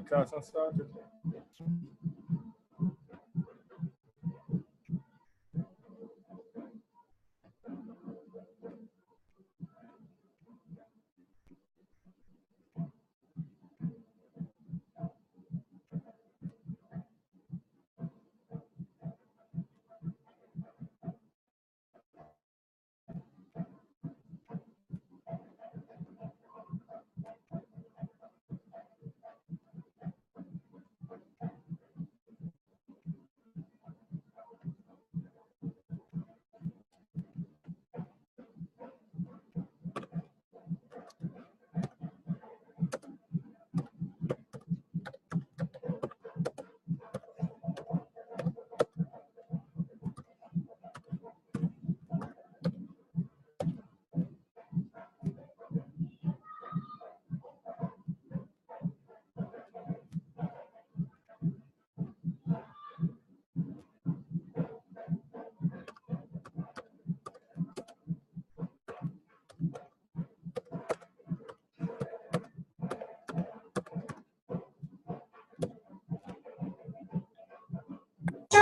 Class started.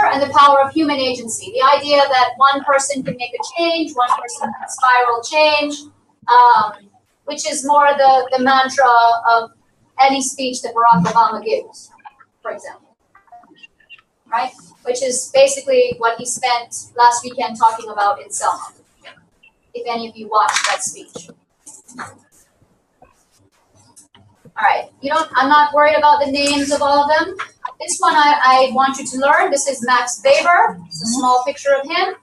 And the power of human agency. The idea that one person can make a change, one person can spiral change, which is more the mantra of any speech that Barack Obama gives, for example, right? Which is basically what he spent last weekend talking about in Selma, if any of you watched that speech. All right, I'm not worried about the names of all of them. This one I want you to learn. This is Max Weber. It's a small picture of him.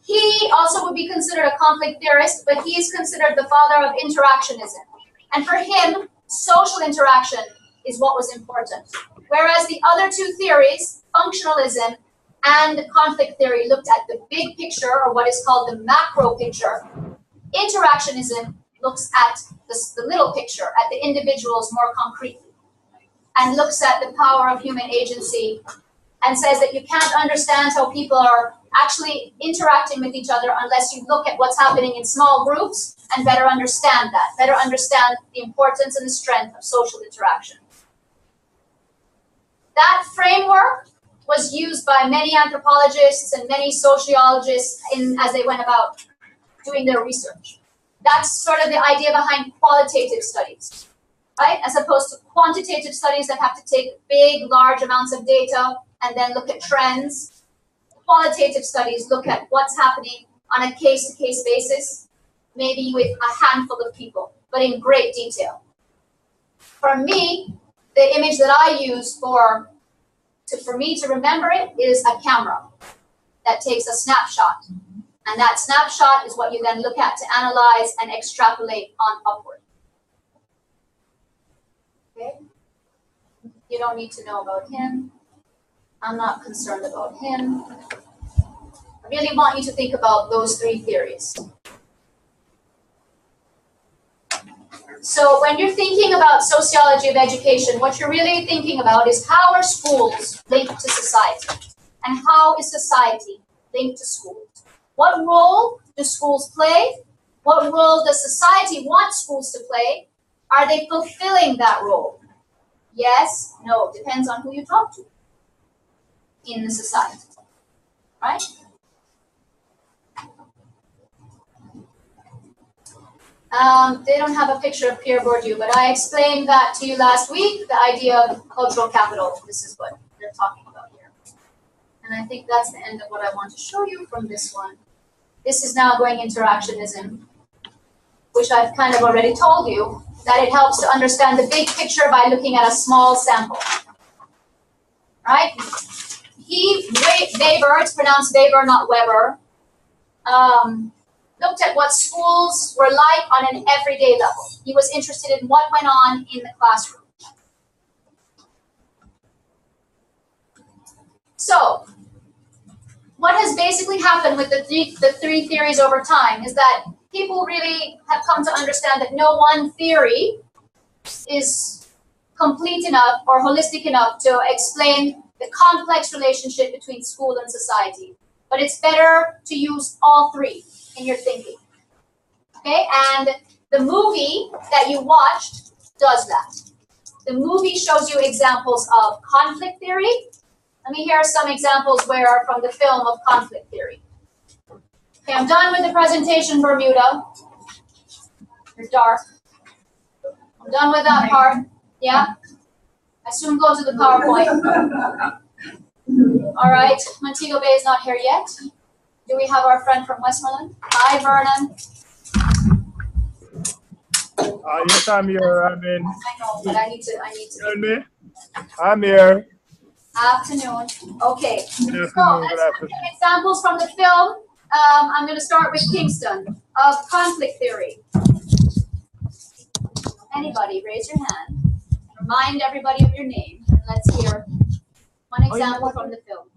He also would be considered a conflict theorist, but he's considered the father of interactionism. And for him, social interaction is what was important. Whereas the other two theories, functionalism and conflict theory, looked at the big picture, or what is called the macro picture. Interactionism looks at the little picture, at the individuals more concretely, and looks at the power of human agency, and says that you can't understand how people are actually interacting with each other unless you look at what's happening in small groups and better understand that, better understand the importance and the strength of social interaction. That framework was used by many anthropologists and many sociologists as they went about doing their research. That's sort of the idea behind qualitative studies, right? As opposed to quantitative studies that have to take big, large amounts of data and then look at trends. Qualitative studies look at what's happening on a case-to-case basis, maybe with a handful of people, but in great detail. For me, the image that I use for me to remember it is a camera that takes a snapshot. And that snapshot is what you then look at to analyze and extrapolate on upward. Okay? You don't need to know about him. I'm not concerned about him. I really want you to think about those three theories. So when you're thinking about sociology of education, what you're really thinking about is how are schools linked to society? And how is society linked to schools? What role do schools play? What role does society want schools to play? Are they fulfilling that role? Yes, no, depends on who you talk to in the society, right? They don't have a picture of Pierre Bourdieu, but I explained that to you last week, the idea of cultural capital. This is what they're talking about here. And I think that's the end of what I want to show you from this one. This is now going interactionism, which I've kind of already told you, that it helps to understand the big picture by looking at a small sample, right? Weber, it's pronounced Weber, not Weber, looked at what schools were like on an everyday level. He was interested in what went on in the classroom. So, what has basically happened with the three theories over time is that people really have come to understand that no one theory is complete enough or holistic enough to explain the complex relationship between school and society. But it's better to use all three in your thinking. Okay, and the movie that you watched does that. The movie shows you examples of conflict theory. Let me hear some examples where from the film of conflict theory. Okay, I'm done with the presentation, Bermuda. You're dark. I'm done with that part. Yeah? I soon go to the PowerPoint. All right, Montego Bay is not here yet. Do we have our friend from Westmoreland? Hi, Vernon. Yes, I'm here. I know, but I need to. Tell me. I'm here. Afternoon. Okay. Good So afternoon. let's Good look afternoon. at examples from the film. I'm going to start with Kingston of conflict theory. Anybody, raise your hand. Remind everybody of your name. Let's hear one example from the film.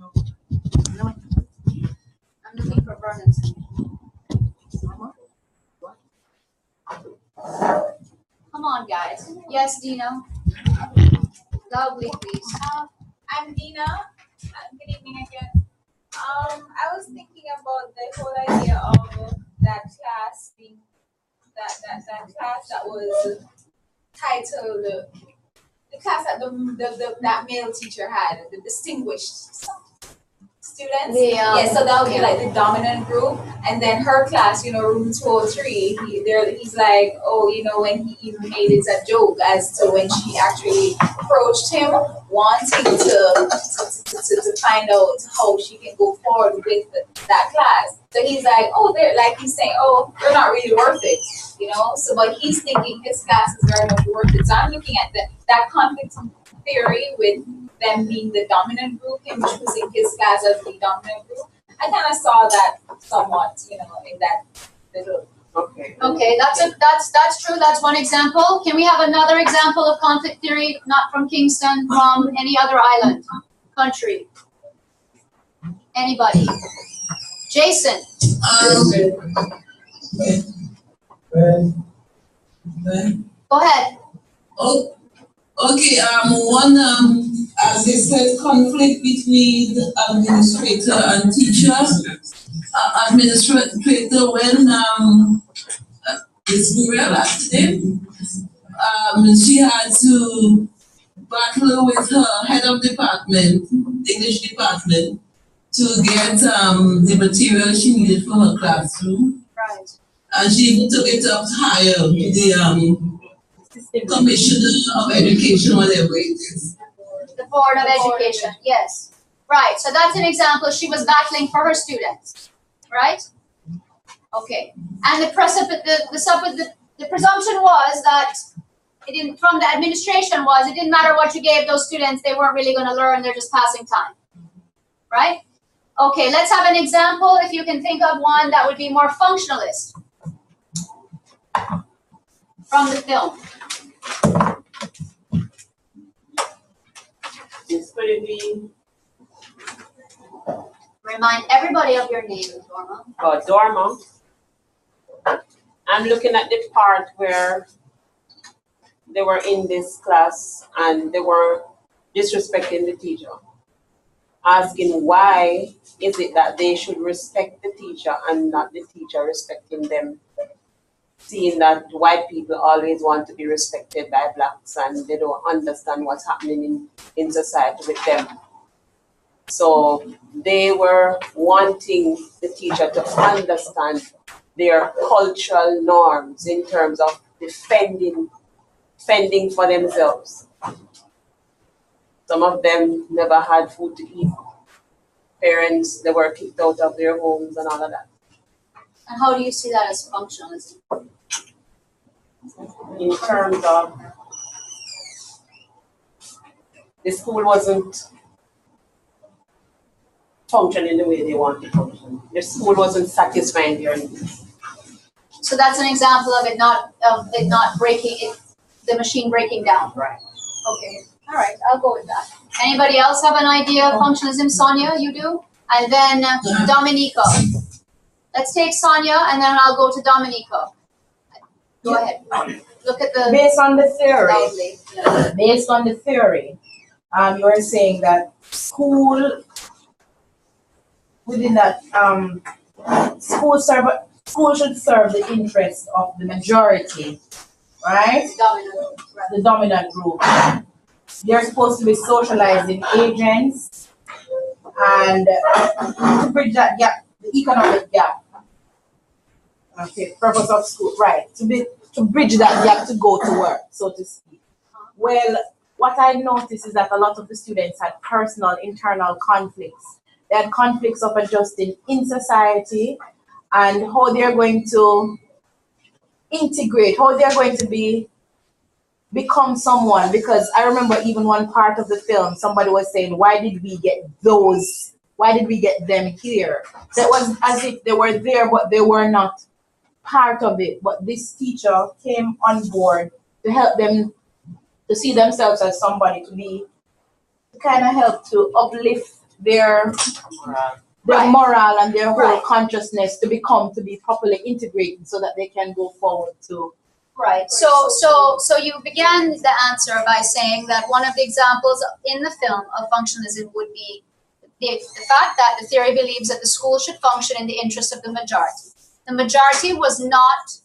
I'm looking for Vernon's. Come on, guys. Yes, Dina. Loudly, please. I'm Dina. Good evening again. I was thinking about the whole idea of that class being that class that was titled the class that that male teacher had, the distinguished students. Yeah, so that would be like the dominant group, and then her class, room 203. He's like, oh, when he even made it a joke as to when she actually approached him, wanting to find out how she can go forward with that class. So he's like, oh, he's saying, oh, they're not really worth it, So, but he's thinking his class is very much worth it. So I'm looking at that conflict theory with them being the dominant group, him choosing his class as the dominant group. I kind of saw that somewhat, in that little. Okay, that's true. That's one example. Can we have another example of conflict theory, not from Kingston, from any other island, country? Anybody? Jason. Go ahead. Oh, okay. One, as they said, conflict between administrator and teacher. Administrator, when Miss Muriel asked him, she had to battle with her head of department, English department, to get the material she needed for her classroom. Right. And she even took it up higher to the Commissioner of Education, whatever it is. The Board of Education, yes. Right, so that's an example. She was battling for her students, right? Okay, and the presumption was that from the administration was it didn't matter what you gave those students, they weren't really going to learn, they're just passing time, right? Okay, let's have an example. If you can think of one that would be more functionalist from the film. It's going to be. Remind everybody of your name, Dorma. Oh, Dorma. I'm looking at the part where they were in this class and they were disrespecting the teacher, asking why is it that they should respect the teacher and not the teacher respecting them, seeing that white people always want to be respected by blacks and they don't understand what's happening in society with them. So they were wanting the teacher to understand their cultural norms in terms of fending for themselves. Some of them never had food to eat. Parents, they were kicked out of their homes and all of that. And how do you see that as functionalism? In terms of the school wasn't functioning the way they wanted to function. The school wasn't satisfying their needs. So that's an example of it not breaking it, the machine breaking down. Right. Okay. All right. I'll go with that. Anybody else have an idea of functionalism? Sonia, you do, and then Dominica. Let's take Sonia, and then I'll go to Dominica. Go ahead. Look at the based on the theory. loudly. Based on the theory, you were saying that school within that school should serve the interest of the majority, right? Dominant. The dominant group. They're supposed to be socializing agents and to bridge that gap, the economic gap. Okay, purpose of school, right? To bridge that gap to go to work, so to speak. Well, what I noticed is that a lot of the students had personal internal conflicts. They had conflicts of adjusting in society and how they're going to integrate, how they're going to become someone. Because I remember even one part of the film, somebody was saying, why did we get them here? So it was as if they were there, but they were not part of it. But this teacher came on board to help them to see themselves as somebody to kind of help to uplift their moral and their whole consciousness to be properly integrated so that they can go forward to. Right. So you began the answer by saying that one of the examples in the film of functionalism would be the fact that the theory believes that the school should function in the interest of the majority. The majority was not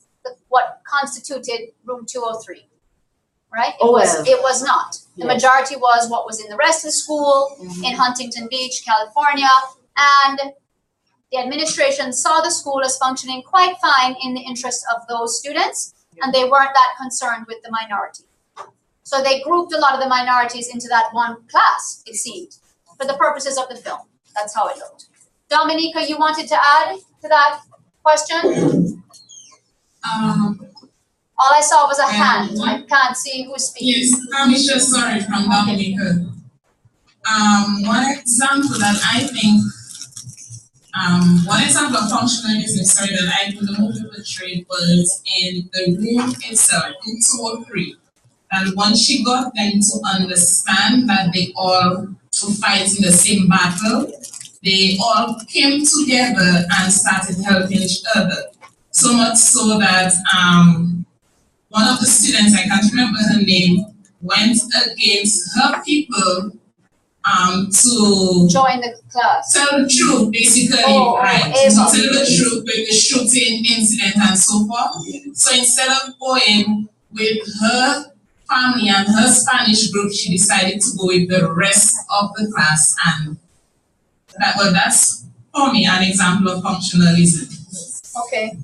what constituted room 203. Right? It was not. The majority was what was in the rest of the school in Huntington Beach, California, and the administration saw the school as functioning quite fine in the interest of those students, and they weren't that concerned with the minority. So they grouped a lot of the minorities into that one class, it seemed, for the purposes of the film. That's how it looked. Dominica, you wanted to add to that question? All I saw was a hand. I can't see who's speaking. Yes, Amisha, sorry, from Dominica. One example that I think, one example of functionalism, sorry, that I think the movie portrayed was in the room itself, in 203. And once she got them to understand that they all were fighting the same battle, they all came together and started helping each other. So much so that one of the students, I can't remember her name, went against her people to join the class. Tell the truth, basically, right? To tell the truth with the shooting incident and so forth. So instead of going with her family and her Spanish group, she decided to go with the rest of the class, and that's for me an example of functionalism. Okay.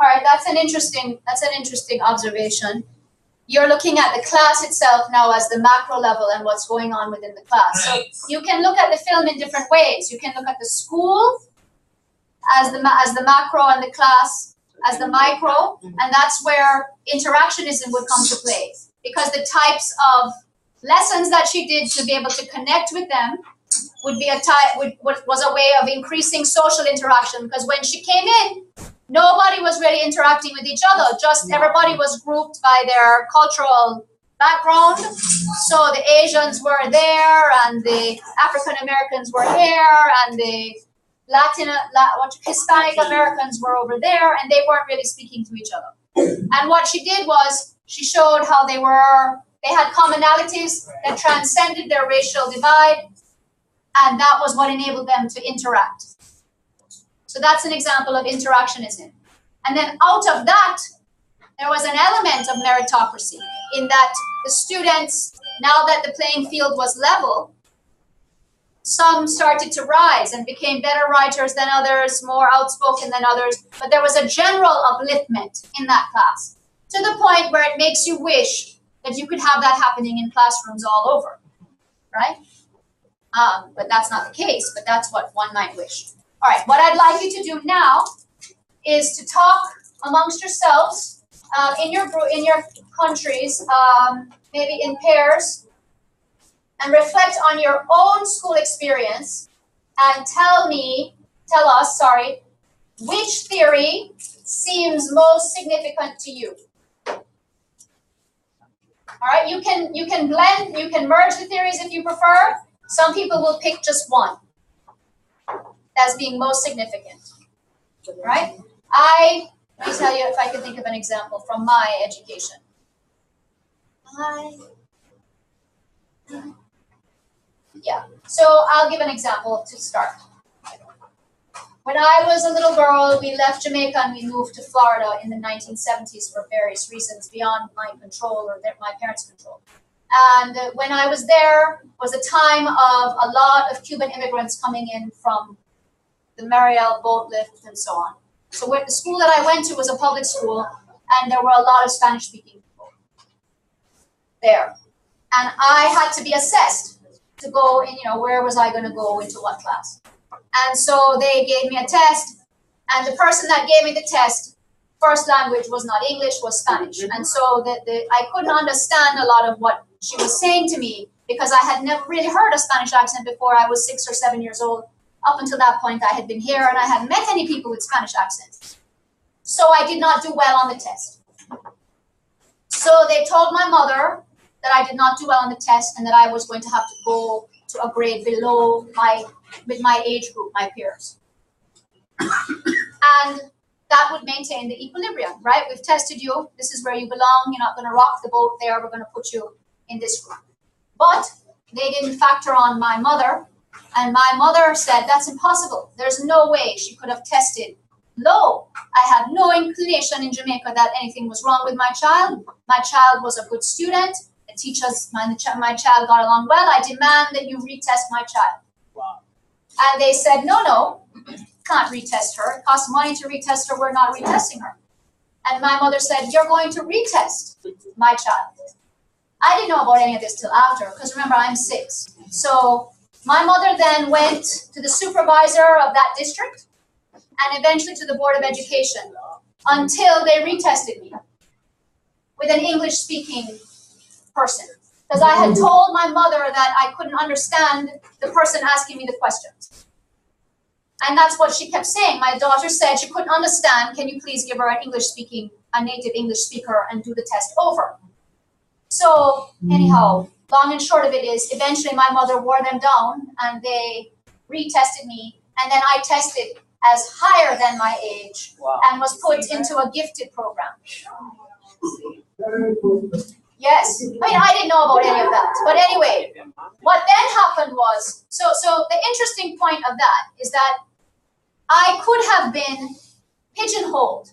All right, that's an interesting observation. You're looking at the class itself now as the macro level and what's going on within the class. So you can look at the film in different ways. You can look at the school as the macro and the class as the micro, and that's where interactionism would come to play, because the types of lessons that she did to be able to connect with them would be was a way of increasing social interaction, because when she came in, nobody was really interacting with each other. Just everybody was grouped by their cultural background. So the Asians were there, and the African Americans were here, and the Hispanic Americans were over there, and they weren't really speaking to each other. And what she did was she showed how they had commonalities that transcended their racial divide, and that was what enabled them to interact. So that's an example of interactionism. And then out of that, there was an element of meritocracy in that the students, now that the playing field was level, some started to rise and became better writers than others, more outspoken than others, but there was a general upliftment in that class, to the point where it makes you wish that you could have that happening in classrooms all over, right? But that's not the case, but that's what one might wish. All right, what I'd like you to do now is to talk amongst yourselves in your countries, maybe in pairs, and reflect on your own school experience and tell us, which theory seems most significant to you. All right, you can blend, you can merge the theories if you prefer. Some people will pick just one as being most significant, right? Let me tell you if I can think of an example from my education. Yeah, so I'll give an example to start. When I was a little girl, we left Jamaica and we moved to Florida in the 1970s for various reasons beyond my control or my parents' control. And when I was there was a time of a lot of Cuban immigrants coming in from the Mariel boat lift and so on. So the school that I went to was a public school, and there were a lot of Spanish-speaking people there. And I had to be assessed to go in, where was I going to go into what class. And so they gave me a test, and the person that gave me the test, first language was not English, was Spanish. And so I couldn't understand a lot of what she was saying to me because I had never really heard a Spanish accent before I was 6 or 7 years old. Up until that point, I had been here and I hadn't met any people with Spanish accents. So I did not do well on the test. So they told my mother that I did not do well on the test and that I was going to have to go to a grade below with my age group, my peers. And that would maintain the equilibrium, right? We've tested you. This is where you belong. You're not going to rock the boat there. We're going to put you in this group. But they didn't factor on my mother. And my mother said, that's impossible. There's no way she could have tested low. I had no inclination in Jamaica that anything was wrong with my child. My child was a good student. The teachers, my child got along well. I demand that you retest my child. Wow. And they said, no, can't retest her. It costs money to retest her. We're not retesting her. And my mother said, you're going to retest my child. I didn't know about any of this till after, because remember, I'm 6. So my mother then went to the supervisor of that district and eventually to the Board of Education until they retested me with an English-speaking person. Because I had told my mother that I couldn't understand the person asking me the questions. And that's what she kept saying. My daughter said she couldn't understand. Can you please give her a native English speaker and do the test over? So anyhow, long and short of it is, eventually my mother wore them down and they retested me. And then I tested as higher than my age and was put into a gifted program. Yes, I didn't know about any of that. But anyway, what then happened was, so the interesting point of that is that I could have been pigeonholed.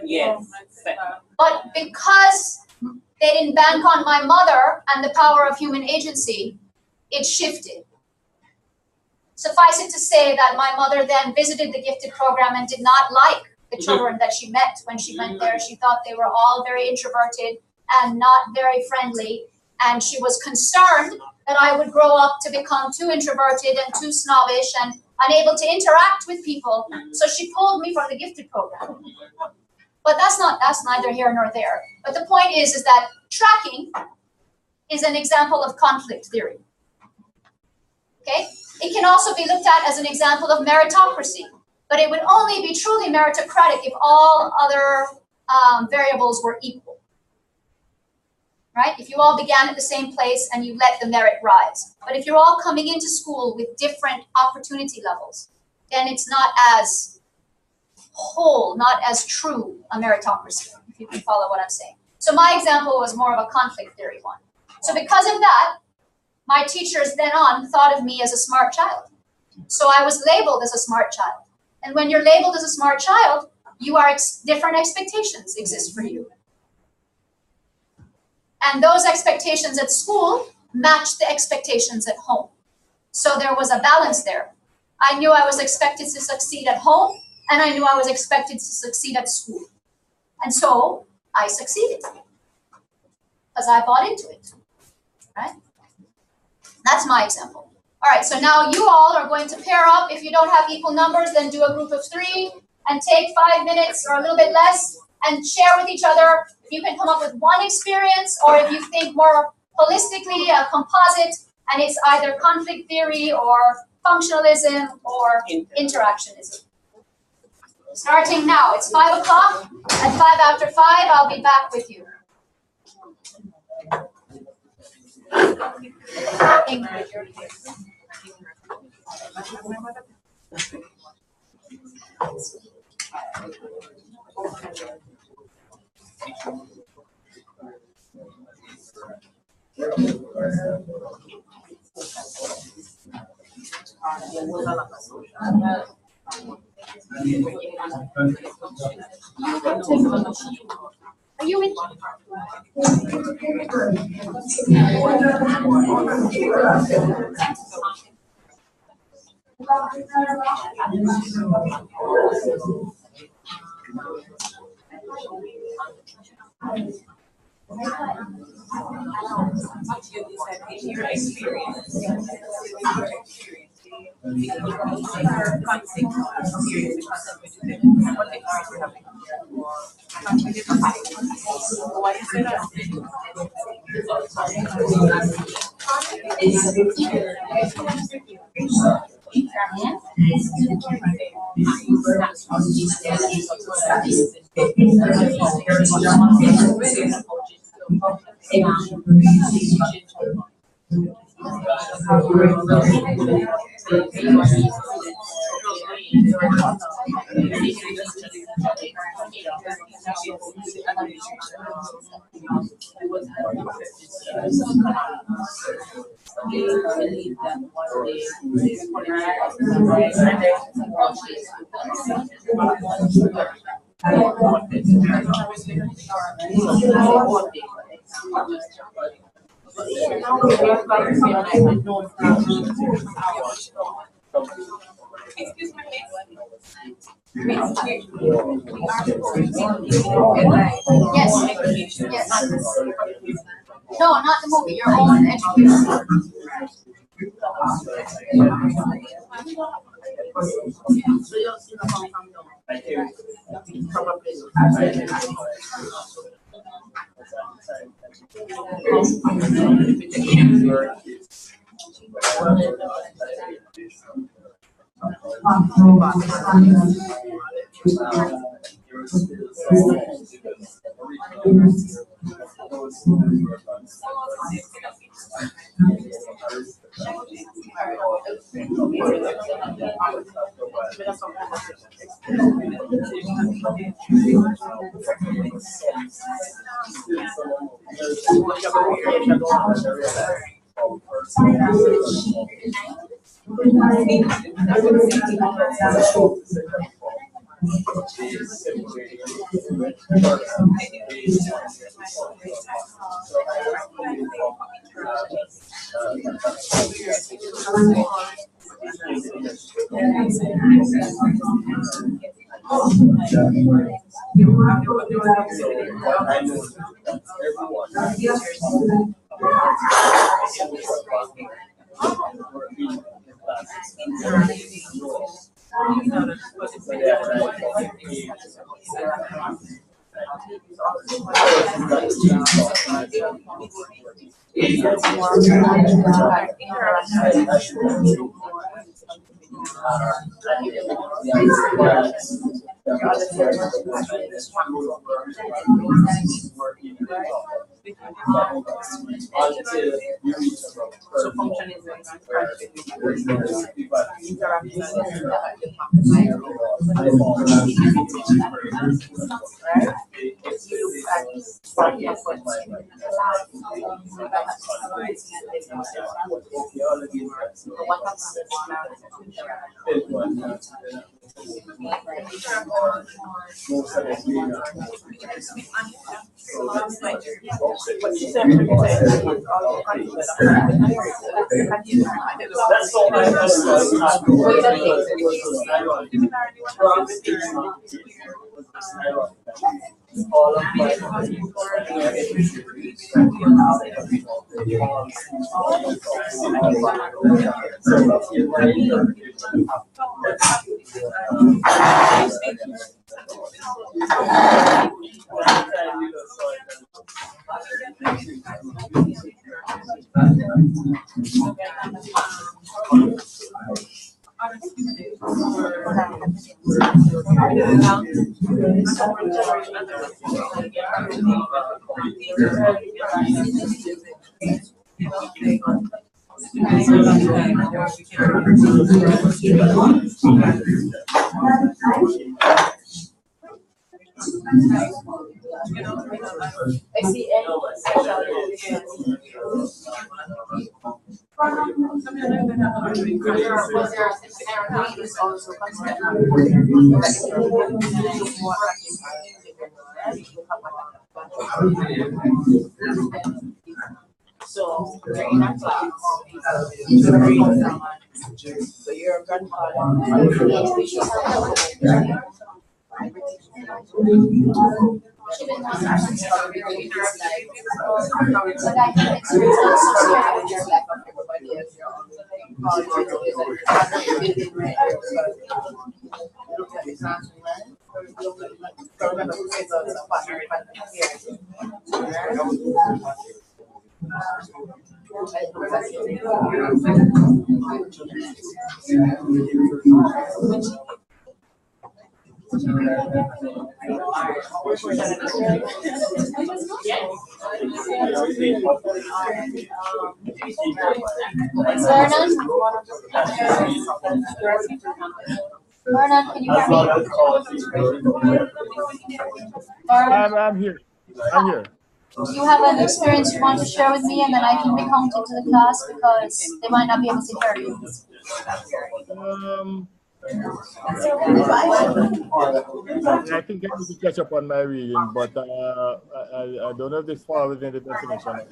Yes. But because they didn't bank on my mother and the power of human agency, it shifted. Suffice it to say that my mother then visited the gifted program and did not like the children that she met when she went there. She thought they were all very introverted and not very friendly. And she was concerned that I would grow up to become too introverted and too snobbish and unable to interact with people. So she pulled me from the gifted program. But that's neither here nor there. But the point is that tracking is an example of conflict theory. Okay? It can also be looked at as an example of meritocracy. But it would only be truly meritocratic if all other variables were equal. Right? If you all began at the same place and you let the merit rise. But if you're all coming into school with different opportunity levels, then it's not as whole, not as true a meritocracy, if you can follow what I'm saying. So my example was more of a conflict theory one. So because of that, my teachers then on thought of me as a smart child. So I was labeled as a smart child. And when you're labeled as a smart child, different expectations exist for you. And those expectations at school matched the expectations at home. So there was a balance there. I knew I was expected to succeed at home, and I knew I was expected to succeed at school. And so I succeeded because I bought into it, right? That's my example. All right, so now you all are going to pair up. If you don't have equal numbers, then do a group of 3 and take 5 minutes or a little bit less and share with each other. You can come up with one experience, or if you think more holistically, a composite, and it's either conflict theory or functionalism or interactionism. Starting now, it's 5 o'clock. At 5 after 5, I'll be back with you. Ingrid, you're here. Are you in? In your experience, Yes. Yes. No, not the movie, your own education. Was there parent is also concerned? So you're in a class, you're reading someone, so your Vernon, can you hear me? Vernon, I'm here. I'm here. you have an experience you want to share with me, and then I can recount it to the class because they might not be able to hear you. I think I need to catch up on my reading, but I don't know if this falls within the definition of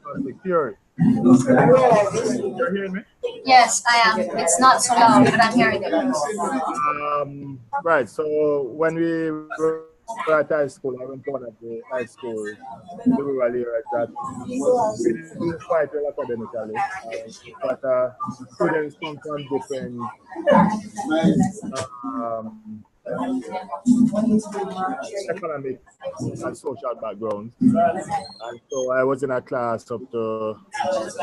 conflict theory. You're hearing me? Yes, I am. It's not so loud, but I'm hearing it. Right. So when we were at high school, I went to one of the high schools in the rural areas that we didn't do quite well academically, but students come from different economic and social backgrounds, and so I was in a class up to most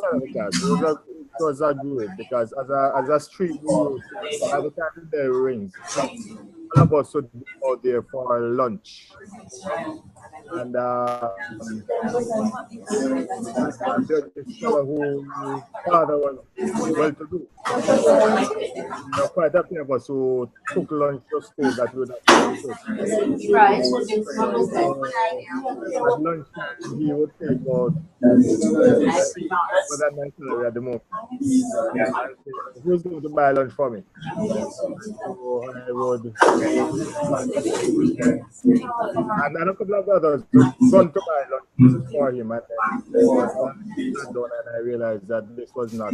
of the class. It was a group because as a street group, by the time the bell rings, all of us would go out there for lunch. And there's this fellow whose father was well to do. Quite a few of us who took lunch to school that would have to Right. at lunch he would take out for that night salary at the moment. Who's going to buy lunch for me? So I would, and a couple of others gone to buy lunch for him, and I realized that this was not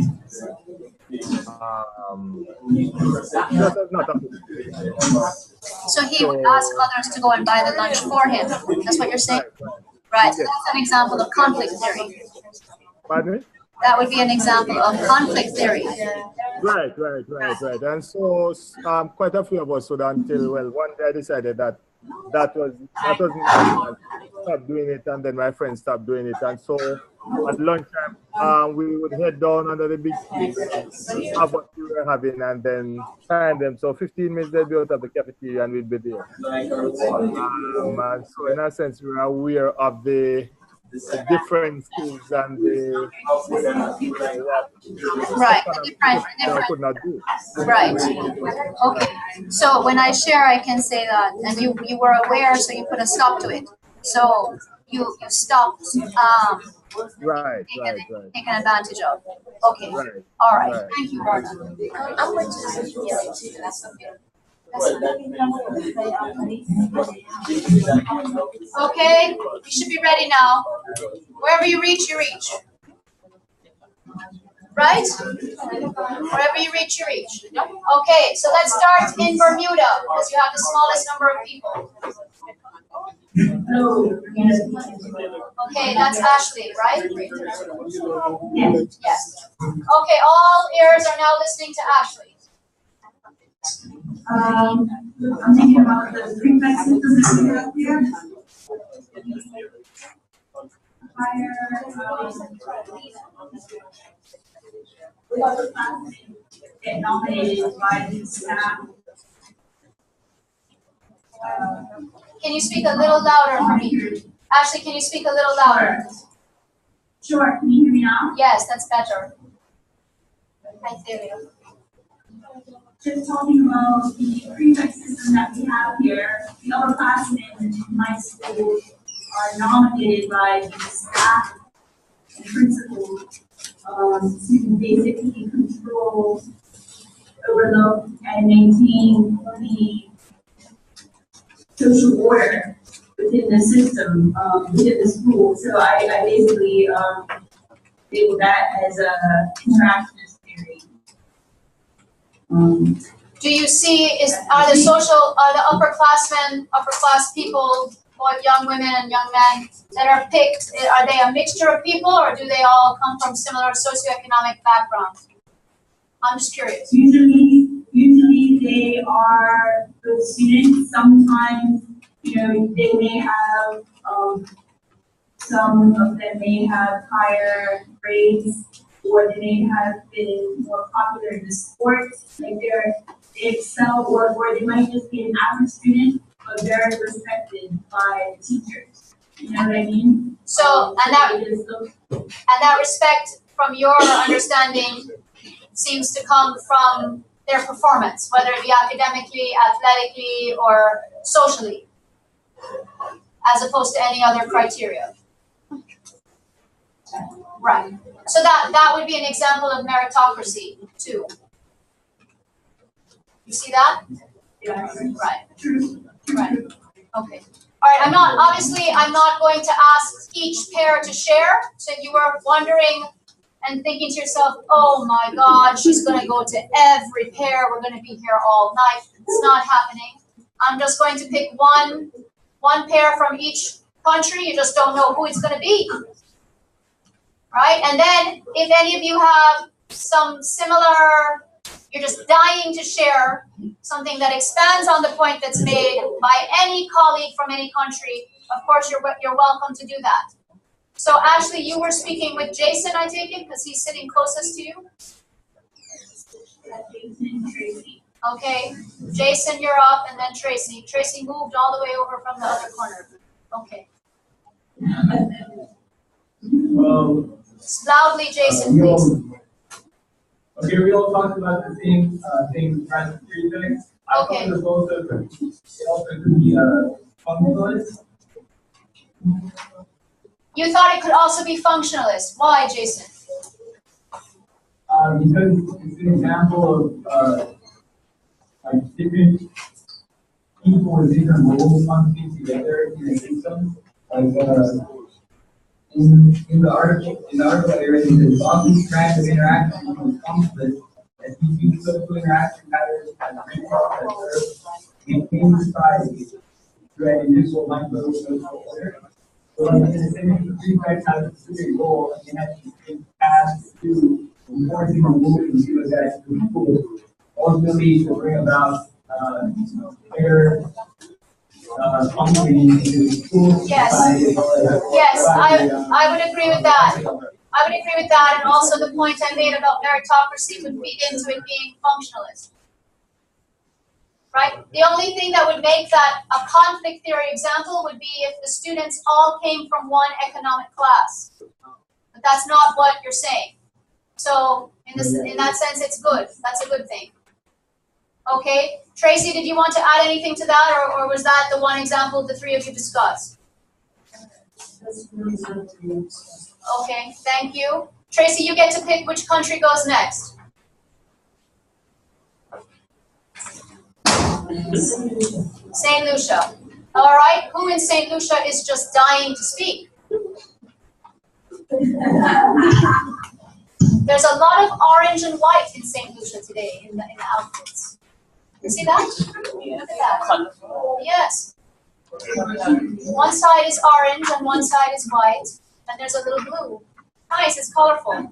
So he would ask others to go and buy the lunch for him. That's what you're saying? Right. So that's an example of conflict theory. Pardon me? That would be an example of conflict theory. Right. And so quite a few of us would until, well, one day I decided that wasn't stopped doing it, and then my friends stopped doing it. And so at lunchtime, we would head down under the big tree, have what we were having, and then find them. So 15 minutes they'd be out of the cafeteria and we'd be there. And so in a sense, we were aware of the different schools and the Right. I could not do. Right. Okay. So when I share, I can say that, and you were aware, so you put a stop to it. So you stopped taken advantage of. Okay. Right. All right. Right. Thank you, Vernon. I'm going to that's okay. Okay, you should be ready now. Wherever you reach, you reach. Right? Wherever you reach, you reach. Okay, so let's start in Bermuda, because you have the smallest number of people. Okay, that's Ashley, right? Yes. Okay, all ears are now listening to Ashley. I'm thinking about the prefix system that we have here. Get nominated by the staff. Can you speak a little louder for me? Ashley, can you speak a little louder? Sure, can you hear me now? Yes, that's better. Hi, Theria. Just talking about the prefix system that we have here. The upperclassmen in my school are nominated by the staff principal to basically control, overlook, and maintain the social order within the system, within the school. So I basically label that as a interactionist theory. Do you see, are the upperclassmen, upper class people, young women and young men that are picked, are they a mixture of people, or do they all come from similar socioeconomic backgrounds? I'm just curious. Usually they are good students. Sometimes, they may have, some of them may have higher grades, or they may have been more popular in the sports, like they excel, or they might just be an average student, but very respected by the teachers. You know what I mean? So, and that respect, from your understanding, seems to come from their performance, whether it be academically, athletically, or socially, as opposed to any other criteria. Right. So that would be an example of meritocracy, too. You see that? Yeah. Right. Right. Okay. All right. I'm not going to ask each pair to share. So if you were wondering and thinking to yourself, oh my God, she's going to go to every pair. We're going to be here all night. It's not happening. I'm just going to pick one pair from each country. You just don't know who it's going to be. Right? And then if any of you have some similar, you're just dying to share something that expands on the point that's made by any colleague from any country, of course you're welcome to do that. So Ashley, you were speaking with Jason, I take it, because he's sitting closest to you? Okay, Jason, you're up, and then Tracy. Tracy moved all the way over from the other corner. Okay. Loudly, Jason, please. Okay, we all talked about the same thing, right? Okay. It also could be functionalist. You thought it could also be functionalist. Why, Jason? Because it's an example of like different people with different roles functioning together in a system. Like in the article I read, there's often strands of interaction between conflict as these use social interaction patterns as reinforce that serve maintain society through an individual micro social order. So in the same three types have a specific goal, and they have to pass to enforcing or moving to that people ultimately to bring about their functioning in school. Yes. Yes, I would agree with that. I would agree with that, and also the point I made about meritocracy would feed into it being functionalist. Right? The only thing that would make that a conflict theory example would be if the students all came from one economic class. But that's not what you're saying. So in that sense, it's good. That's a good thing. Okay. Tracy, did you want to add anything to that, or was that the one example the three of you discussed? Okay, thank you. Tracy, you get to pick which country goes next. St. Lucia. All right, who in St. Lucia is just dying to speak? There's a lot of orange and white in St. Lucia today in the outfits. You see that? Look at that. Yes. One side is orange and one side is white, and there's a little blue. Nice, it's colorful.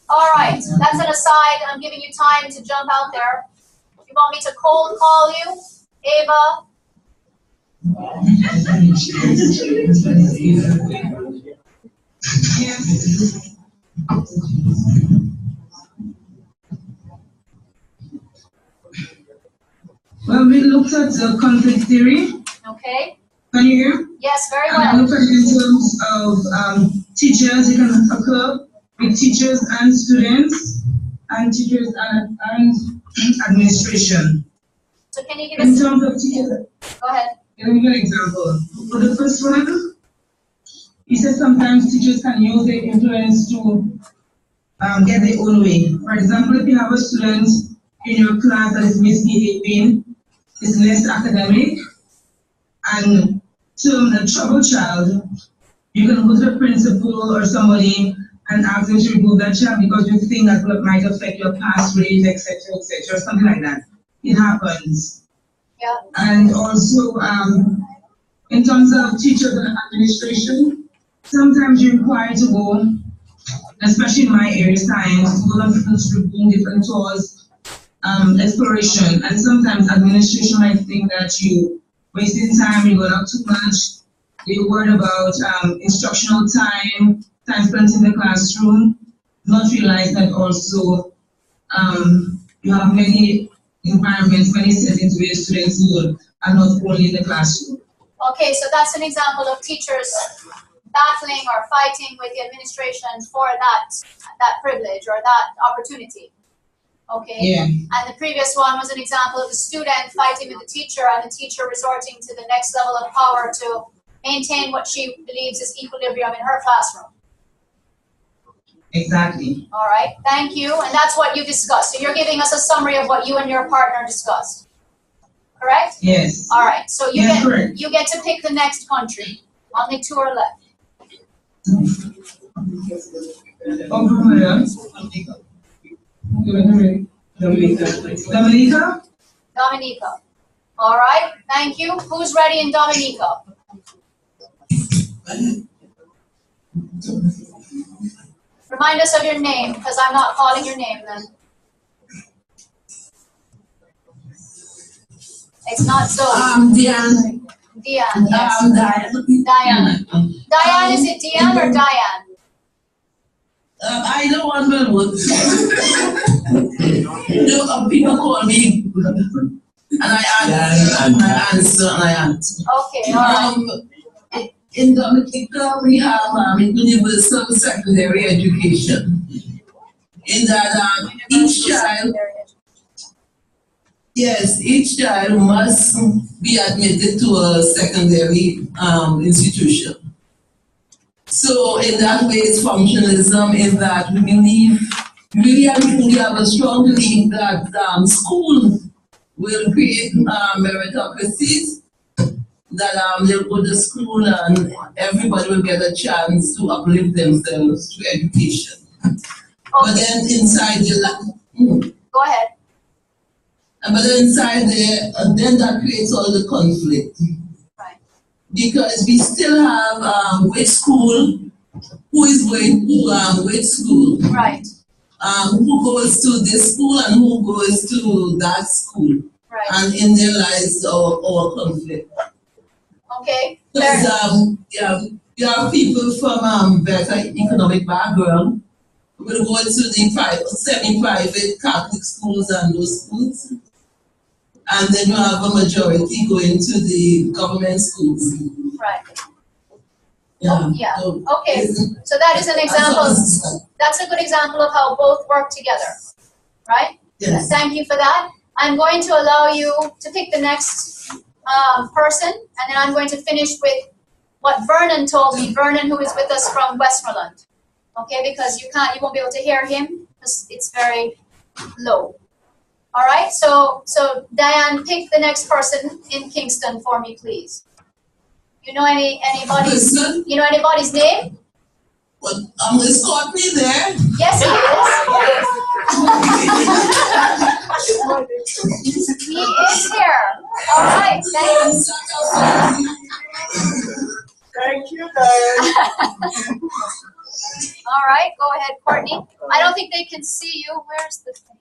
All right, that's an aside. I'm giving you time to jump out there. You want me to cold call you? Ava? Well, we looked at the conflict theory. Okay. Can you hear? Yes, very well. And I looked at it in terms of teachers. It can occur with teachers and students, and teachers and administration. So can you give us... In terms of teachers... Go ahead. Let me give an example. For the first one, he said sometimes teachers can use their influence to get their own way. For example, if you have a student in your class that is misbehaving, is less academic, and termed a trouble child, you can go to the principal or somebody and ask them to remove that child because you think that might affect your pass rate, etc., or something like that. It happens. Yeah. And also, in terms of teachers and administration, sometimes you're required to go, especially in my area, science, to go on different tours, exploration, and sometimes administration might think that you wasting time, you got up too much, you're worried about instructional time spent in the classroom, not realize that also you have many environments, many settings where students would, and not only in the classroom. Okay, so that's an example of teachers battling or fighting with the administration for that privilege or that opportunity. Okay. Yeah. And the previous one was an example of a student fighting with the teacher and the teacher resorting to the next level of power to maintain what she believes is equilibrium in her classroom. Exactly. All right, thank you. And that's what you discussed. So you're giving us a summary of what you and your partner discussed. Correct? Yes. All right, so you correct. You get to pick the next country. Only two are left. Dominica? Dominica. All right, thank you. Who's ready in Dominica? Remind us of your name, because I'm not calling your name then. It's not Zoe. Diane. Diane, yes. Diane. Diane, is it Diane or Diane? I don't want to look. People call me, and I answer. Okay, all right. In Dominica, we have universal secondary education. In that each child must be admitted to a secondary institution. So in that way, it's functionalism is that we believe, we have a strong belief that school will create meritocracies, that they'll go to school and everybody will get a chance to uplift themselves through education. Okay. But then inside Go ahead. But then inside there, then that creates all the conflict. Right. Because we still have which school, who is going to which school. Right. Who goes to this school and who goes to that school. Right. And in there lies our conflict. Okay. Because you have people from better economic background who will go to the semi-private Catholic schools and those schools. And then you have a majority going to the government schools. Right. Yeah. Oh, yeah. Okay. So that is an example. That's a good example of how both work together. Right? Yes. Thank you for that. I'm going to allow you to pick the next person, and then I'm going to finish with what Vernon told me. Vernon, who is with us from Westmoreland. Okay, because you won't be able to hear him because it's very low. All right, so Diane, pick the next person in Kingston for me, please. You know anybody's name? Well, is Courtney there? Yes, he is. He is here. All right, thank you. Thank you, Diane. All right, go ahead, Courtney. I don't think they can see you. Where's the thing?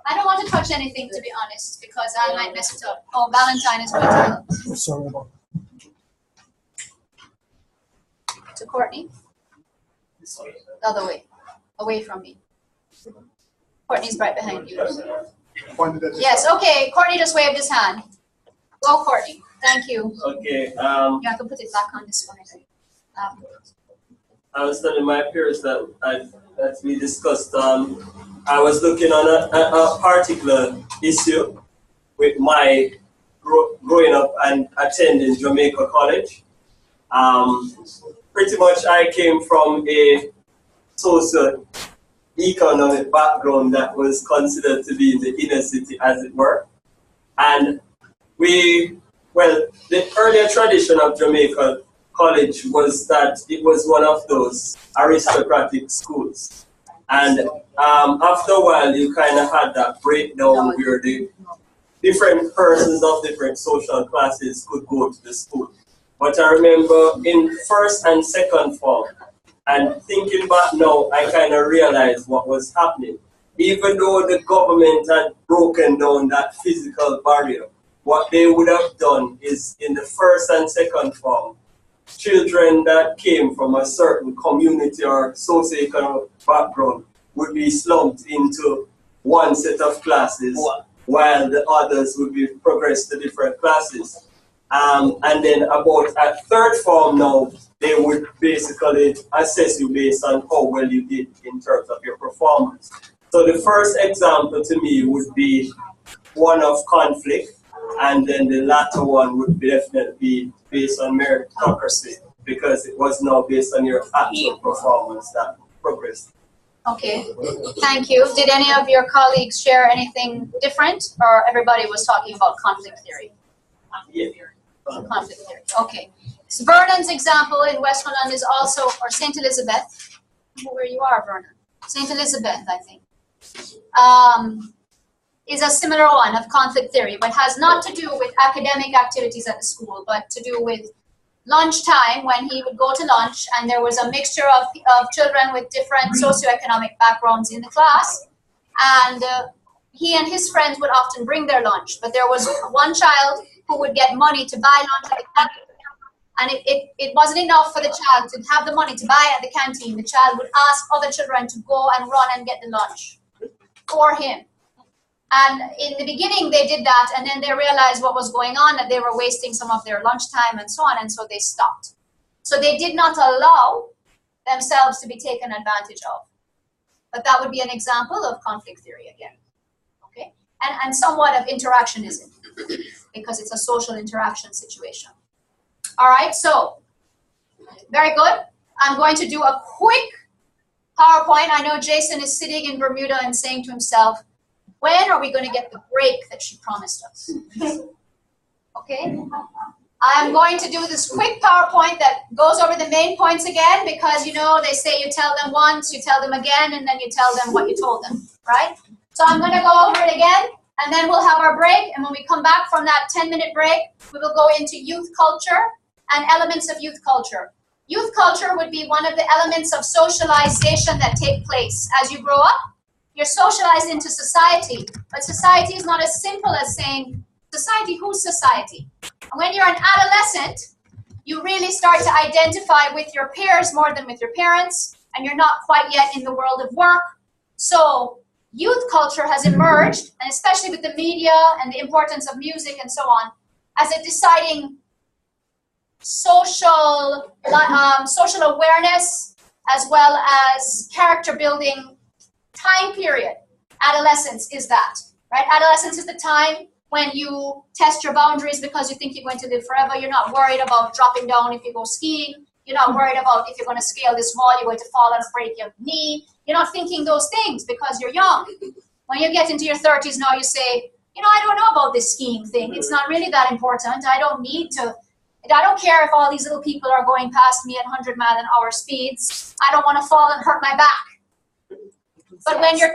I don't want to touch anything, to be honest, because I might mess it up. Oh, Valentine is going to help. Sorry about that. To Courtney. The other way. Away from me. Courtney's right behind you. Yes, okay. Courtney just waved his hand. Go, Courtney. Thank you. Okay. You have to put it back on this one, I think. I was telling my peers that we discussed. I was looking on a particular issue with my growing up and attending Jamaica College, Pretty much I came from a socio-economic background that was considered to be the inner city, as it were. And the earlier tradition of Jamaica College was that it was one of those aristocratic schools. And after a while, you kind of had that breakdown where the different persons of different social classes could go to the school. But I remember in first and second form, and thinking back now, I kind of realized what was happening. Even though the government had broken down that physical barrier, what they would have done is in the first and second form, children that came from a certain community or socioeconomic background would be slumped into one set of classes, while the others would be progressed to different classes. And then about at third form now, they would basically assess you based on how well you did in terms of your performance. So the first example to me would be one of conflict, and then the latter one would definitely be based on meritocracy, because it was now based on your actual performance that progressed. Okay, thank you. Did any of your colleagues share anything different, or everybody was talking about conflict theory? Yeah. Conflict theory, okay. So Vernon's example in West Holland is also, or St. Elizabeth, where you are, Vernon. St. Elizabeth, I think, is a similar one of conflict theory, but has not to do with academic activities at the school, but to do with lunchtime, when he would go to lunch and there was a mixture of children with different socioeconomic backgrounds in the class, and he and his friends would often bring their lunch, but there was one child who would get money to buy lunch at the canteen, and it wasn't enough for the child to have the money to buy at the canteen. The child would ask other children to go and run and get the lunch for him. And in the beginning, they did that, and then they realized what was going on, that they were wasting some of their lunchtime and so on, and so they stopped. So they did not allow themselves to be taken advantage of. But that would be an example of conflict theory again, okay? And somewhat of interactionism, because it's a social interaction situation. All right, so very good. I'm going to do a quick PowerPoint. I know Jason is sitting in Bermuda and saying to himself, when are we going to get the break that she promised us? Okay? I'm going to do this quick PowerPoint that goes over the main points again, because, you know, they say you tell them once, you tell them again, and then you tell them what you told them, right? So I'm going to go over it again, and then we'll have our break, and when we come back from that 10-minute break, we will go into youth culture and elements of youth culture. Youth culture would be one of the elements of socialization that take place as you grow up. You're socialized into society, but society is not as simple as saying, society, whose society? And when you're an adolescent, you really start to identify with your peers more than with your parents, and you're not quite yet in the world of work. So youth culture has emerged, and especially with the media and the importance of music and so on, as a deciding social awareness, as well as character building time period. Adolescence is that, right? Adolescence is the time when you test your boundaries because you think you're going to live forever. You're not worried about dropping down if you go skiing. You're not worried about if you're going to scale this wall, you're going to fall and break your knee. You're not thinking those things because you're young. When you get into your 30s now, you say, you know, I don't know about this skiing thing. It's not really that important. I don't care if all these little people are going past me at 100-mile-an-hour speeds. I don't want to fall and hurt my back. But when you're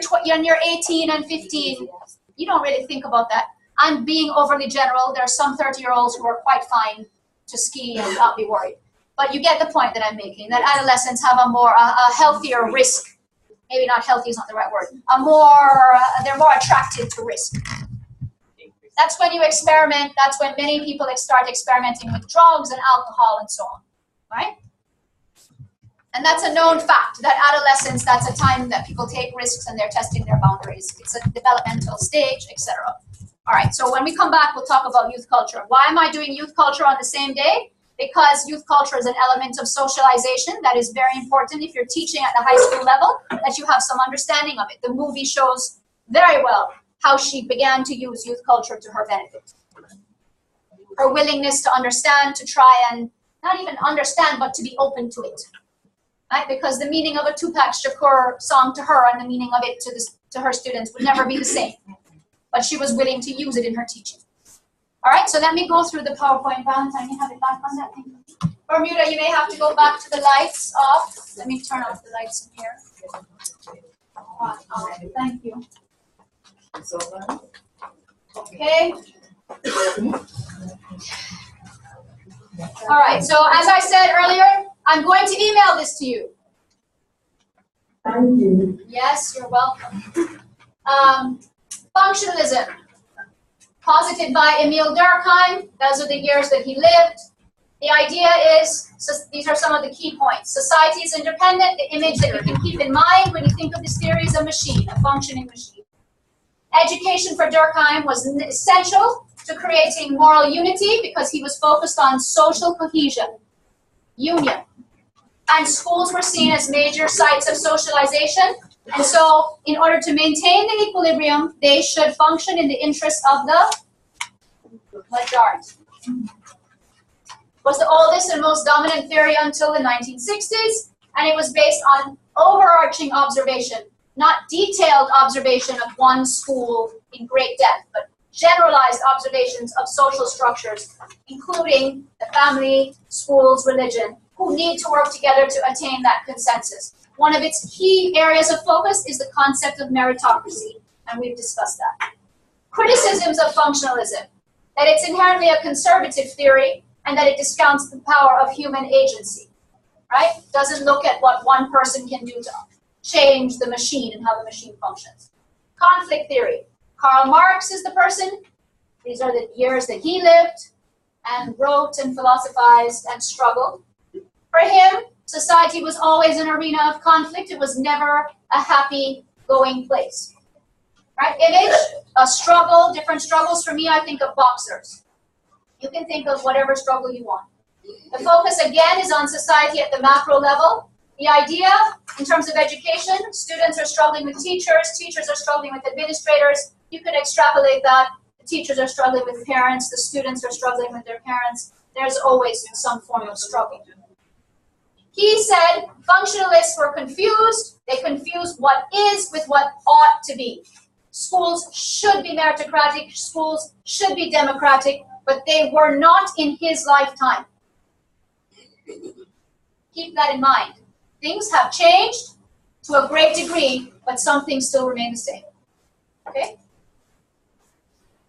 18 and 15, you don't really think about that. I'm being overly general. There are some 30-year-olds who are quite fine to ski and not be worried. But you get the point that I'm making, that adolescents have a healthier risk. Maybe not healthy is not the right word. They're more attracted to risk. That's when you experiment. That's when many people start experimenting with drugs and alcohol and so on, right? And that's a known fact, that adolescence, that's a time that people take risks and they're testing their boundaries. It's a developmental stage, etc. All right, so when we come back, we'll talk about youth culture. Why am I doing youth culture on the same day? Because youth culture is an element of socialization that is very important if you're teaching at the high school level, that you have some understanding of it. The movie shows very well how she began to use youth culture to her benefit. Her willingness to understand, to try and not even understand, but to be open to it. Right? Because the meaning of a Tupac Shakur song to her and the meaning of it to her students would never be the same. But she was willing to use it in her teaching. All right, so let me go through the PowerPoint. Valentine, you have it back on that thing. Bermuda, you may have to go back to the lights off. Let me turn off the lights in here. Thank you. Okay. All right, so as I said earlier, I'm going to email this to you. Thank you. Yes, you're welcome. Functionalism, posited by Emile Durkheim. Those are the years that he lived. The idea is, so these are some of the key points. Society is independent. The image that you can keep in mind when you think of this theory is a machine, a functioning machine. Education for Durkheim was essential to creating moral unity because he was focused on social cohesion, union. And schools were seen as major sites of socialization. And so in order to maintain the equilibrium, they should function in the interest of the majority. Was the oldest and most dominant theory until the 1960s, and it was based on overarching observation, not detailed observation of one school in great depth, but generalized observations of social structures, including the family, schools, religion, who need to work together to attain that consensus. One of its key areas of focus is the concept of meritocracy, and we've discussed that. Criticisms of functionalism, that it's inherently a conservative theory and that it discounts the power of human agency, right? Doesn't look at what one person can do to change the machine and how the machine functions. Conflict theory. Karl Marx is the person. These are the years that he lived and wrote and philosophized and struggled. For him, society was always an arena of conflict. It was never a happy going place. Right? Image, a struggle, different struggles. For me, I think of boxers. You can think of whatever struggle you want. The focus, again, is on society at the macro level. The idea, in terms of education, students are struggling with teachers, teachers are struggling with administrators. You can extrapolate that. The teachers are struggling with parents, the students are struggling with their parents. There's always some form of struggle. He said functionalists were confused. They confused what is with what ought to be. Schools should be meritocratic, schools should be democratic, but they were not in his lifetime. Keep that in mind. Things have changed to a great degree, but some things still remain the same. Okay?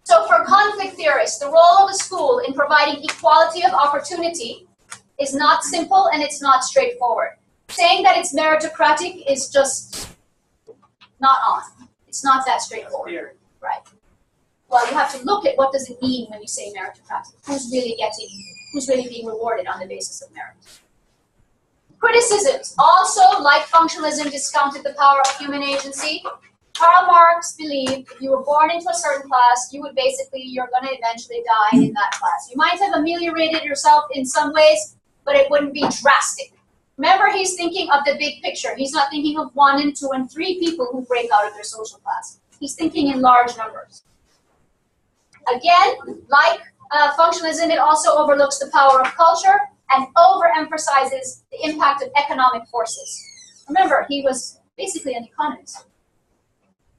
So for conflict theorists, the role of a school in providing equality of opportunity is not simple and it's not straightforward. Saying that it's meritocratic is just not on. It's not that straightforward, right? Well, you have to look at what does it mean when you say meritocratic. Who's really being rewarded on the basis of merit? Criticisms also, like functionalism, discounted the power of human agency. Karl Marx believed if you were born into a certain class, you're going to eventually die in that class. You might have ameliorated yourself in some ways, but it wouldn't be drastic. Remember, he's thinking of the big picture. He's not thinking of 1 and 2 and 3 people who break out of their social class. He's thinking in large numbers. Again, like functionalism, it also overlooks the power of culture and overemphasizes the impact of economic forces. Remember, he was basically an economist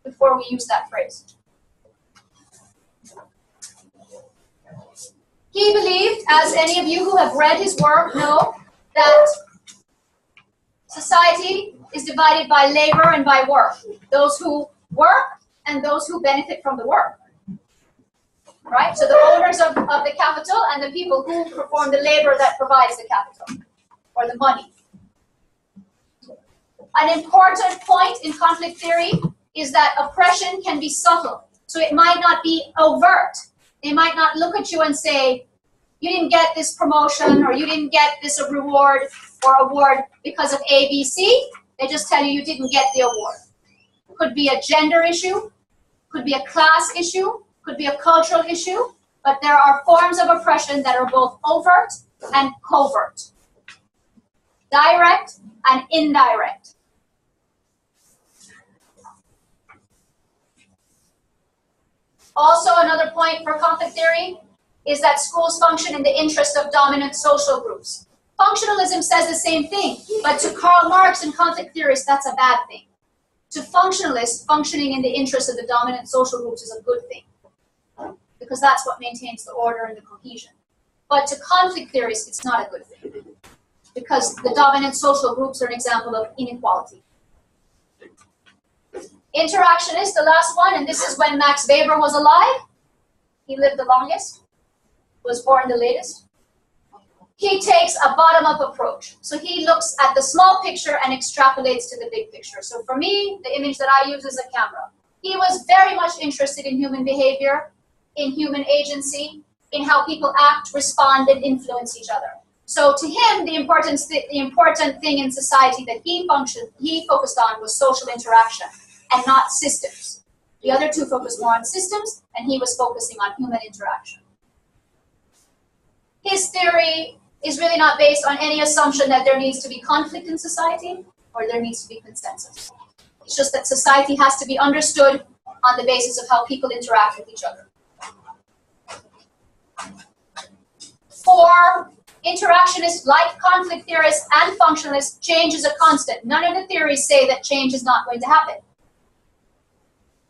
before we use that phrase. He believed, as any of you who have read his work know, that society is divided by labor and by work. Those who work and those who benefit from the work. Right? So the owners of the capital and the people who perform the labor that provides the capital, or the money. An important point in conflict theory is that oppression can be subtle. So it might not be overt. They might not look at you and say, you didn't get this promotion or you didn't get this reward or award because of A, B, C. They just tell you you didn't get the award. Could be a gender issue, could be a class issue, could be a cultural issue, but there are forms of oppression that are both overt and covert, direct and indirect. Also, another point for conflict theory, is that schools function in the interest of dominant social groups. Functionalism says the same thing, but to Karl Marx and conflict theorists, that's a bad thing. To functionalists, functioning in the interest of the dominant social groups is a good thing, because that's what maintains the order and the cohesion. But to conflict theorists, it's not a good thing, because the dominant social groups are an example of inequality. Interactionist, the last one, and this is when Max Weber was alive. He lived the longest, was born the latest. He takes a bottom-up approach. So he looks at the small picture and extrapolates to the big picture. So for me, the image that I use is a camera. He was very much interested in human behavior, in human agency, in how people act, respond, and influence each other. So to him, the important thing in society that he focused on was social interaction and not systems. The other two focused more on systems, and he was focusing on human interaction. His theory is really not based on any assumption that there needs to be conflict in society or there needs to be consensus. It's just that society has to be understood on the basis of how people interact with each other. For interactionists like conflict theorists and functionalists, change is a constant. None of the theories say that change is not going to happen.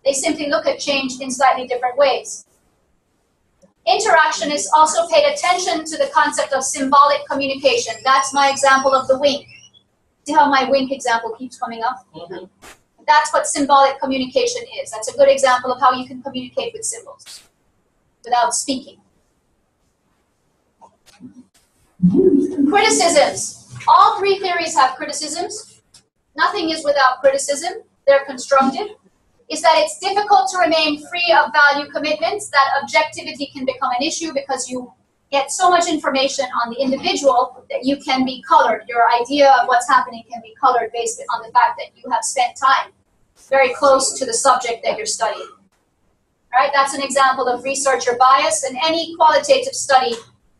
They simply look at change in slightly different ways. Interactionists also paid attention to the concept of symbolic communication. That's my example of the wink. See how my wink example keeps coming up? Mm-hmm. That's what symbolic communication is. That's a good example of how you can communicate with symbols without speaking. Criticisms. All three theories have criticisms. Nothing is without criticism. They're constructed. Is that it's difficult to remain free of value commitments, that objectivity can become an issue because you get so much information on the individual that you can be colored. Your idea of what's happening can be colored based on the fact that you have spent time very close to the subject that you're studying. Right? That's an example of researcher bias, and any qualitative study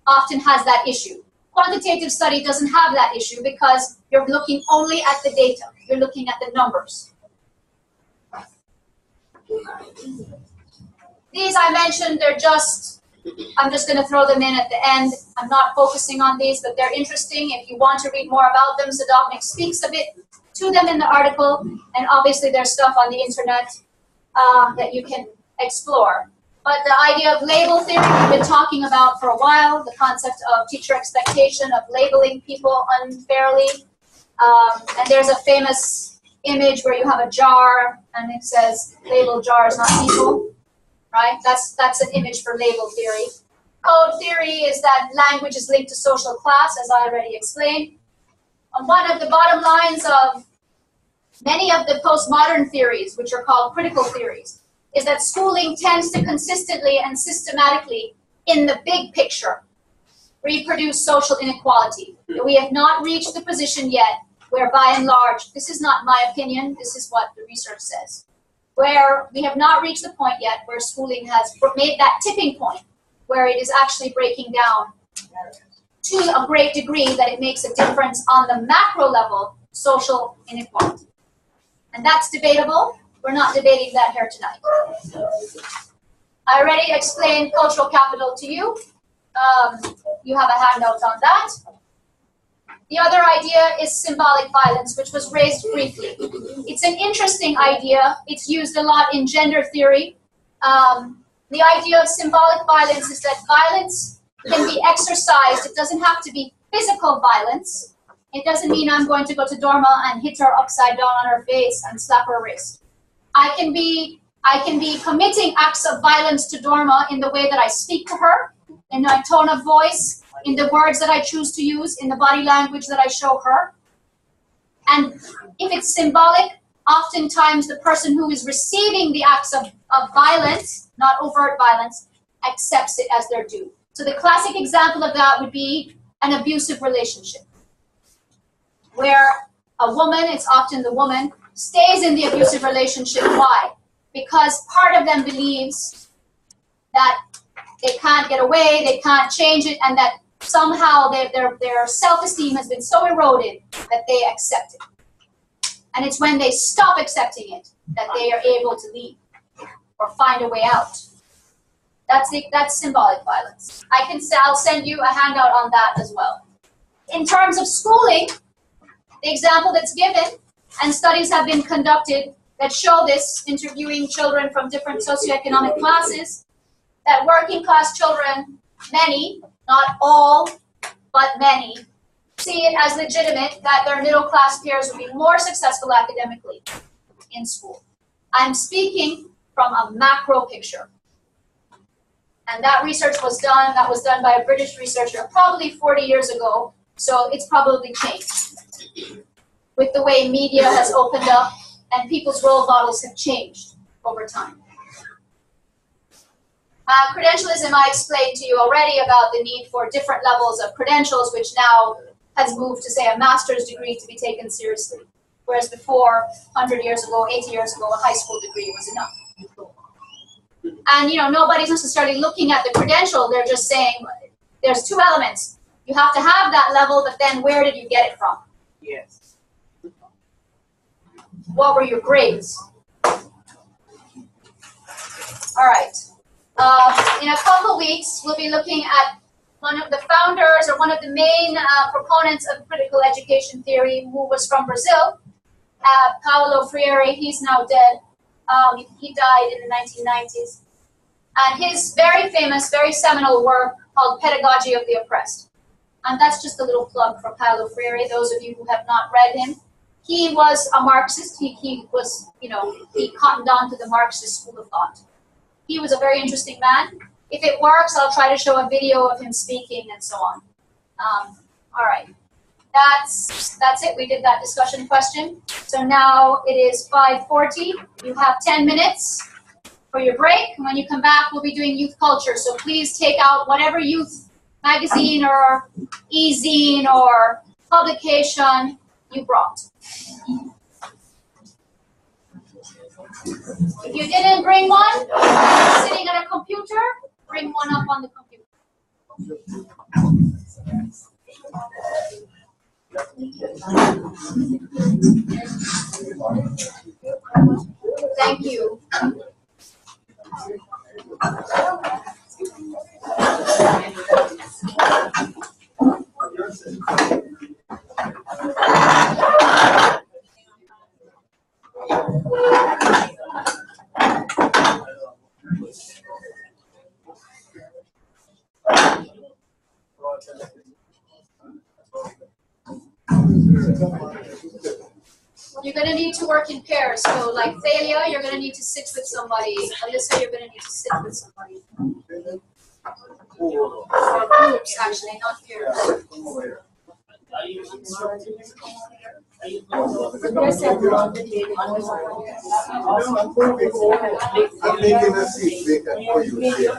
often has that issue. Quantitative study doesn't have that issue because you're looking only at the data. You're looking at the numbers. These I mentioned, I'm just going to throw them in at the end. I'm not focusing on these, but they're interesting. If you want to read more about them, Sadovnik speaks a bit to them in the article, and obviously there's stuff on the internet that you can explore. But the idea of label theory we've been talking about for a while, the concept of teacher expectation, of labeling people unfairly. And there's a famous image where you have a jar and it says label jars, not people, right? That's an image for label theory. Code theory is that language is linked to social class, as I already explained. And one of the bottom lines of many of the postmodern theories, which are called critical theories, is that schooling tends to consistently and systematically, in the big picture, reproduce social inequality. We have not reached the position yet where, by and large, this is not my opinion, this is what the research says, where we have not reached the point yet where schooling has made that tipping point, where it is actually breaking down to a great degree that it makes a difference on the macro level, social inequality. And that's debatable. We're not debating that here tonight. I already explained cultural capital to you. You have a handout on that. The other idea is symbolic violence, which was raised briefly. It's an interesting idea. It's used a lot in gender theory. The idea of symbolic violence is that violence can be exercised. It doesn't have to be physical violence. It doesn't mean I'm going to go to Dorma and hit her upside down on her face and slap her wrist. I can be committing acts of violence to Dorma in the way that I speak to her, in my tone of voice, in the words that I choose to use, in the body language that I show her. And if it's symbolic, oftentimes the person who is receiving the acts of violence, not overt violence, accepts it as their due. So the classic example of that would be an abusive relationship, where a woman, it's often the woman, stays in the abusive relationship. Why? Because part of them believes that they can't get away, they can't change it, and that somehow their self-esteem has been so eroded that they accept it. And it's when they stop accepting it that they are able to leave or find a way out. That's symbolic violence. I'll send you a handout on that as well. In terms of schooling, the example that's given, and studies have been conducted that show this, interviewing children from different socioeconomic classes, that working class children, many, not all, but many, see it as legitimate that their middle class peers will be more successful academically in school. I'm speaking from a macro picture. And that research was done by a British researcher probably 40 years ago, so it's probably changed with the way media has opened up and people's role models have changed over time. Credentialism, I explained to you already about the need for different levels of credentials, which now has moved to, say, a master's degree to be taken seriously. Whereas before, 100 years ago, 80 years ago, a high school degree was enough. And nobody's necessarily looking at the credential, they're just saying there's two elements. You have to have that level, but then where did you get it from? Yes. What were your grades? All right. In a couple weeks, we'll be looking at one of the founders or one of the main proponents of critical education theory, who was from Brazil, Paulo Freire. He's now dead. He died in the 1990s. And his very famous, very seminal work called Pedagogy of the Oppressed. And that's just a little plug for Paulo Freire, those of you who have not read him. He was a Marxist. He was, he cottoned on to the Marxist school of thought. He was a very interesting man. If it works, I'll try to show a video of him speaking and so on. All right. That's it. We did that discussion question. So now it is 5:40. You have 10 minutes for your break. And when you come back, we'll be doing youth culture. So please take out whatever youth magazine or e-zine or publication you brought. If you didn't bring one, sitting at a computer, bring one up on the computer. Thank you. You're going to need to work in pairs. So like Thalia, you're going to need to sit with somebody. Alyssa, you're going to need to sit with somebody. Or groups, actually, not pairs. I'm making a seat vacant for you here.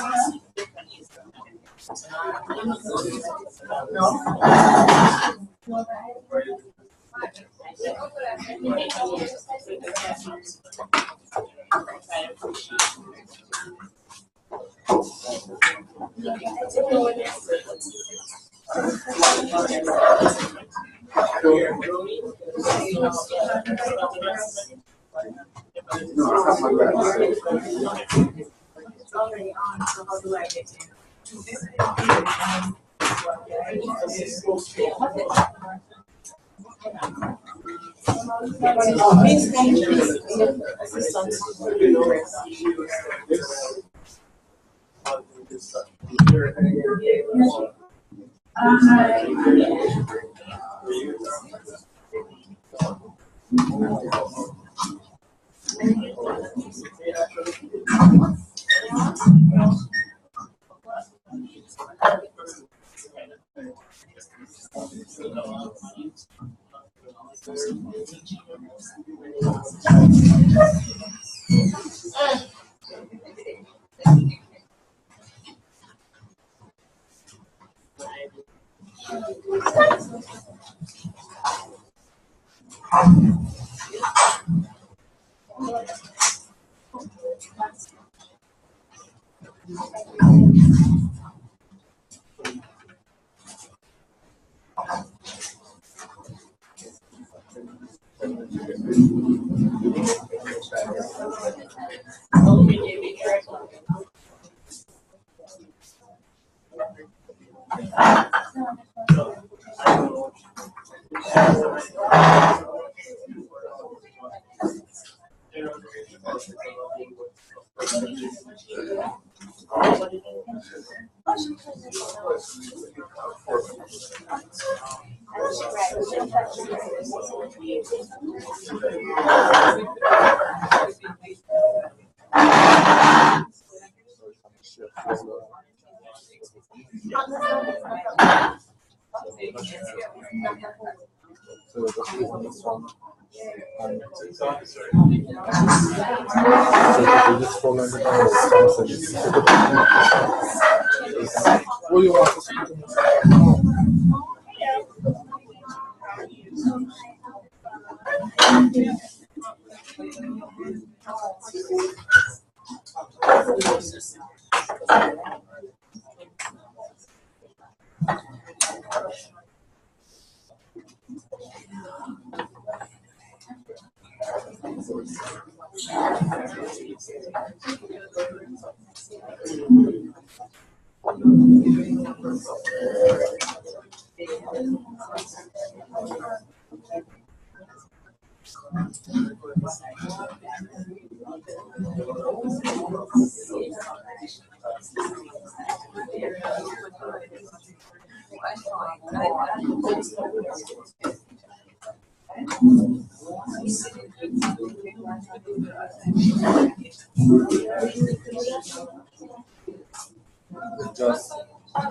Just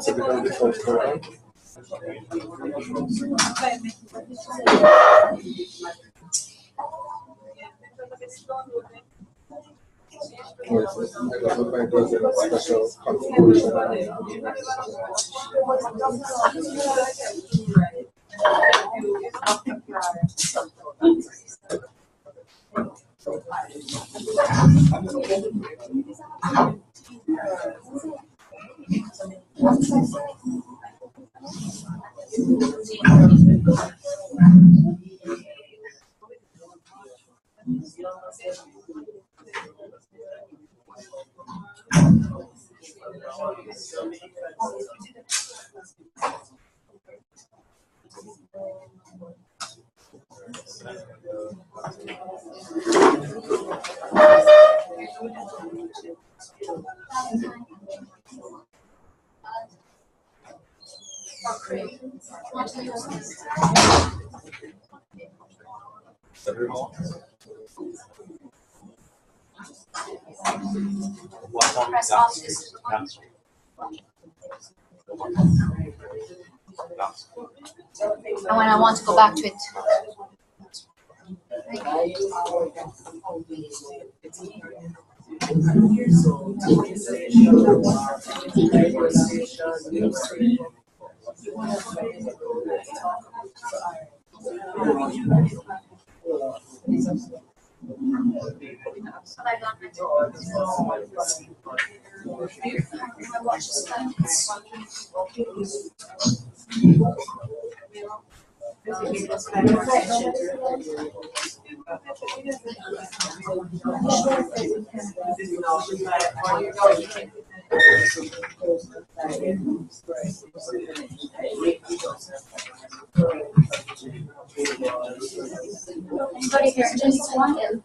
typical default program. I don't find those in special configuration. Press off this. And when I want to go back to it. Anybody here just want it?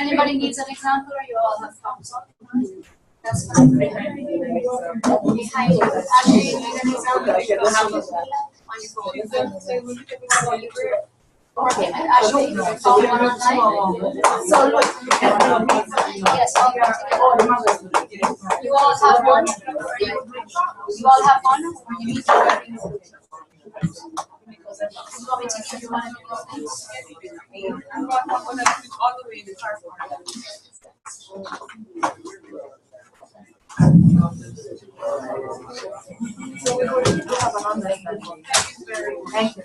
Anybody needs an example, or you all have thumbs up? That's fine. Behind you. Actually, you need an example. You don't have to on your phone. Okay, actually, you can follow one online. So look, yes, you all have one. You all have one. You need to. Thank you.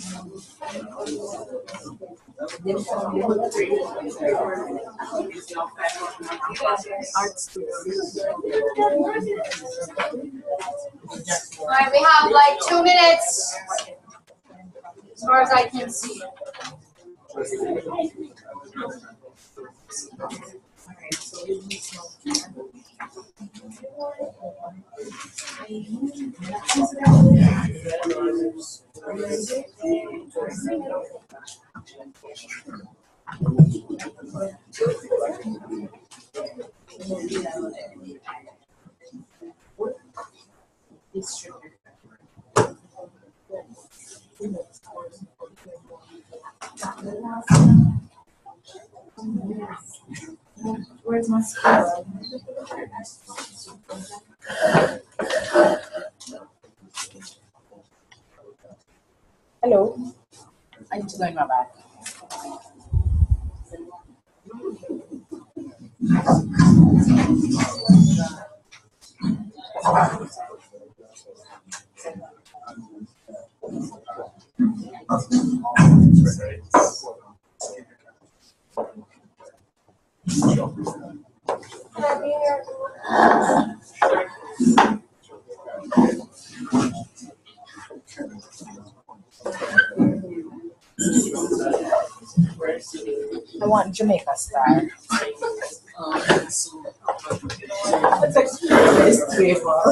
All right, we have like 2 minutes, as far as I can see. Where's my school? Hello. I need to go in my bag. I want Jamaica style. It's flavor.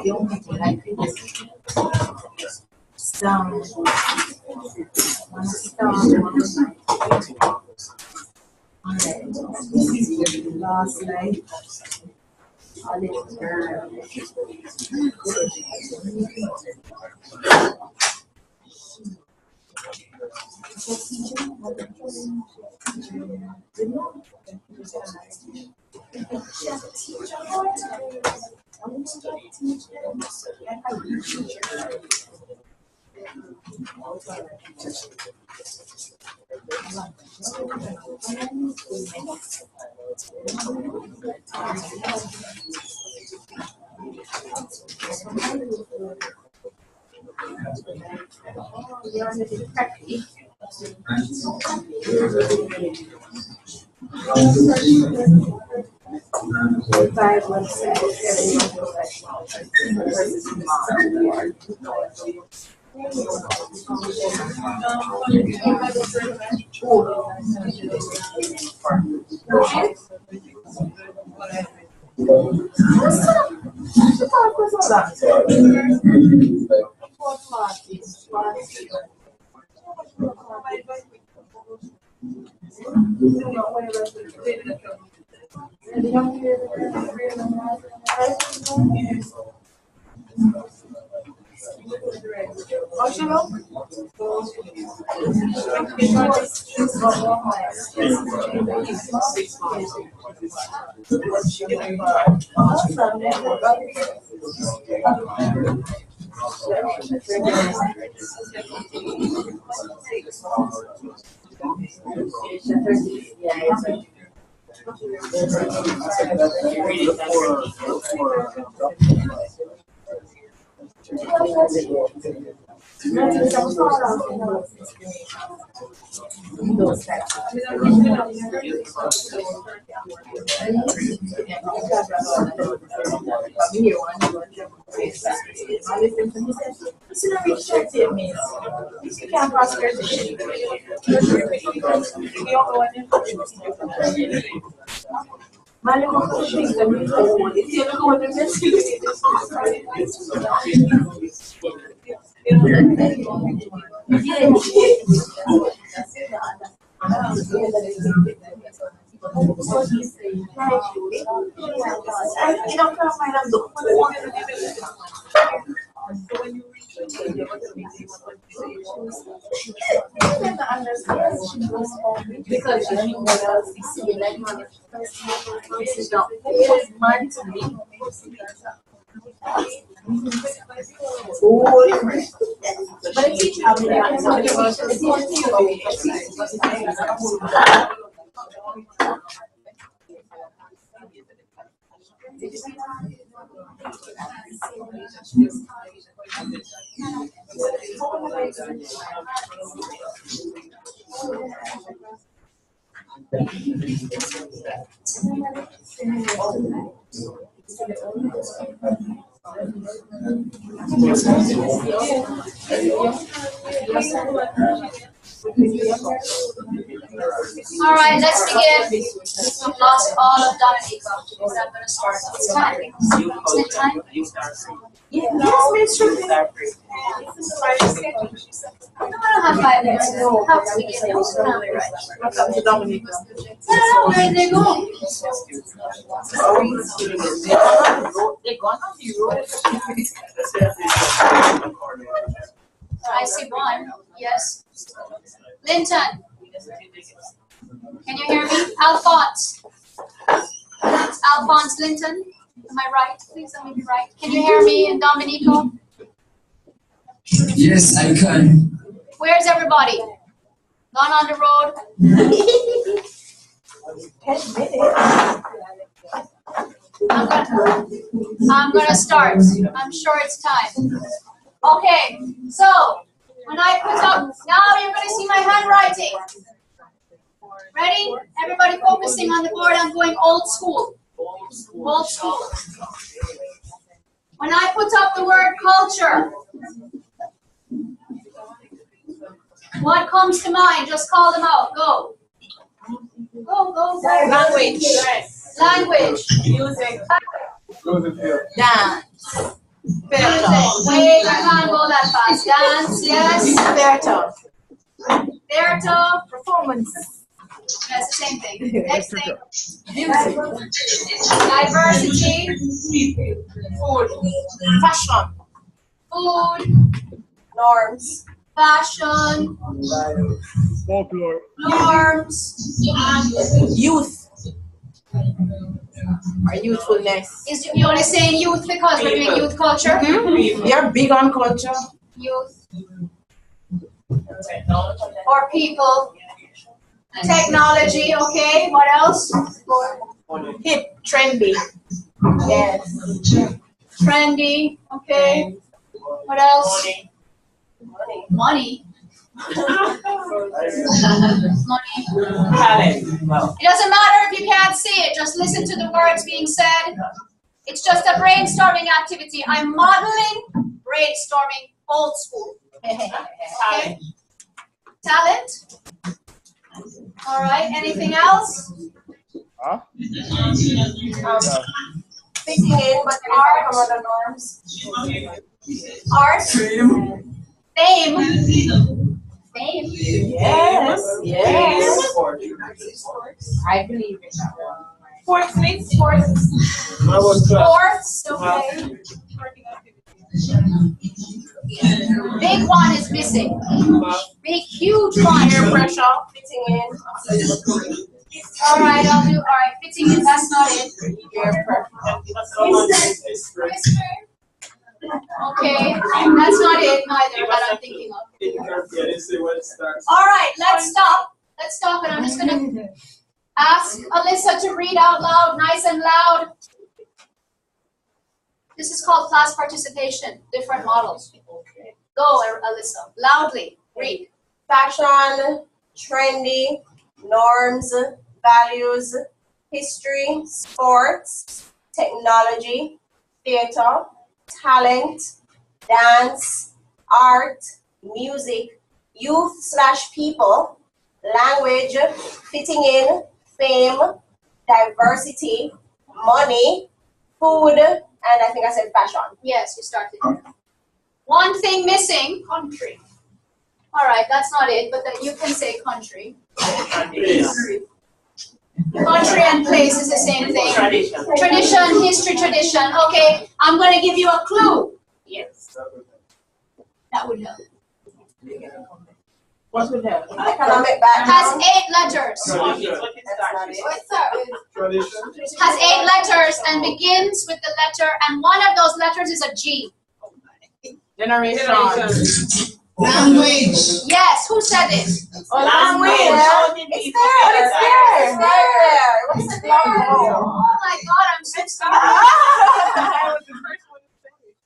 The only thing I think is some last night. A little girl. Because anyone else is seeing like this is not mine to me. But it's each All right, let's begin. We've lost all of Dominica, but I'm going to start. It's time. Isn't it time? Yes, Minister. No, I don't have 5 minutes. How to begin? Welcome to Dominica. No, where did they go? They're gone on the road. I see one. Yes. Linton. Can you hear me? Alphonse. It's Alphonse Linton. Am I right? Please let me be right. Can you hear me and Dominico? Yes, I can. Where's everybody? Gone on the road? 10 minutes. I'm gonna start. I'm sure it's time. Okay, so when I put up, now you're gonna see my handwriting. Ready? Everybody focusing on the board. I'm going old school. Old school. When I put up the word culture, what comes to mind? Just call them out. Go. Go, go, go. Language. Language. Music. Dance. Wait, you can't go that fast. Dance, yes. Theater. Theater. Performance. That's the same thing. Next thing. Music. Diversity. Food. Fashion. Food. Norms. Fashion. Folklore. Norms. Youth. Our youthfulness. Is you only saying youth because we're doing youth culture? You're big on culture. Youth. Or people. Technology, okay. What else? Hip. Trendy. Yes. Trendy, okay. What else? Money. Money. Talent. It doesn't matter if you can't see it, just listen to the words being said. It's just a brainstorming activity. I'm modeling brainstorming old school. Okay? Talent. All right, anything else? Huh? Fitting in, but art. Other norms. Art. Fame. Fame. Yes. Yes. I believe in that one. Sports. Sports. Okay. Big one is missing. Big, huge one. Peer pressure. Fitting in. All right, I'll do. All right, fitting in. That's not it. Peer pressure. Okay, that's not it either that I'm thinking of. All right, let's stop. Let's stop, and I'm just gonna ask Alyssa to read out loud, nice and loud. This is called class participation, different models. Go, Alyssa, loudly, read. Fashion, trendy, norms, values, history, sports, technology, theater, talent, dance, art, music, youth/people, language, fitting in, fame, diversity, money, food, and I think I said fashion. Yes, you started there. One thing missing, country. All right, that's not it, but that you can say country. Country and place is the same thing. Tradition, history, tradition. Okay, I'm going to give you a clue. Yes. That would help. What would help? Economic background. Has 8 letters. Has 8 letters and begins with the letter, and one of those letters is a G. Generation. Language. Yes, who said it? Language. It's there. It's there. It's right there. What's it there? Oh my God, I'm so sorry.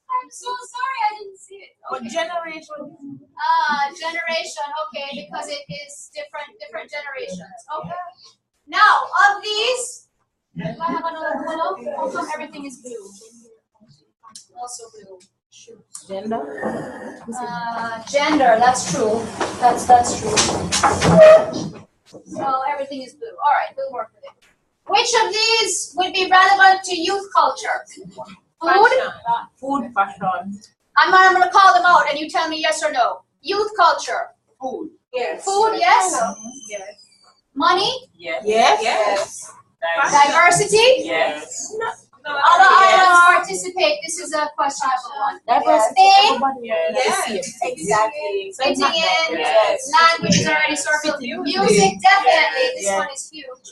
I'm so sorry, I didn't see it. What generation? Generation, okay, because it is different generations. Okay. Now, of these, do I have another one up? How come everything is blue? Also blue. Gender? Gender, that's true. That's true. So everything is blue. All right, we'll work with it. Which of these would be relevant to youth culture? Food? Food, fashion. I'm going to call them out and you tell me yes or no. Youth culture. Food. Yes. Food, yes. Yes. Money? Yes. Yes. Diversity? Yes. Other items participate. This is a questionable one. Fame? Yes. Exactly. Fitting in. Yes. Language is already circled. Music, definitely. This one is huge.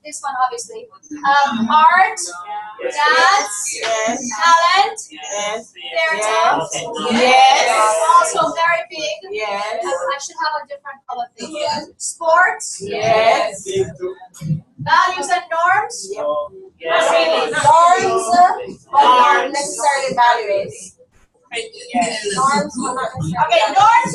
This one, obviously. Art, dance, talent, fairy tales. Also very big. Yes. I should have a different color thing. Sports. Yes. Values and norms. Norms, but not necessarily values. Norms, but not necessarily Okay, norms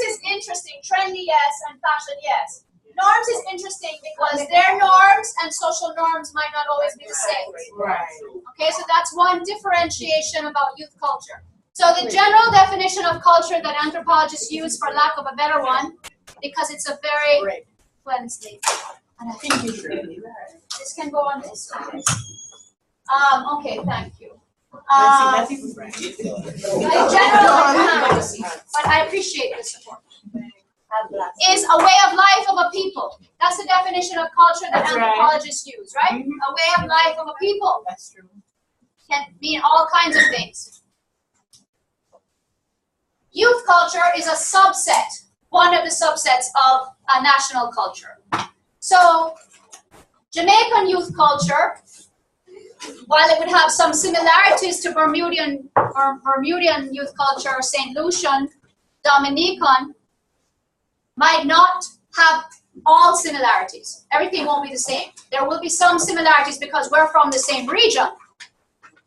is interesting. Trendy, yes, and fashion, yes. Norms is interesting because their norms and social norms might not always be the same. Right. Okay, so that's one differentiation about youth culture. So the general definition of culture that anthropologists use, for lack of a better one, because it's a very Wednesday. And I think this can go on this. Okay, thank you. But I appreciate the support. Is a way of life of a people. That's the definition of culture that anthropologists use, right? A way of life of a people. That's true. Can mean all kinds of things. Youth culture is a subset, one of the subsets of a national culture. So, Jamaican youth culture, while it would have some similarities to Bermudian youth culture, or St. Lucian, Dominican, might not have all similarities. Everything won't be the same. There will be some similarities because we're from the same region,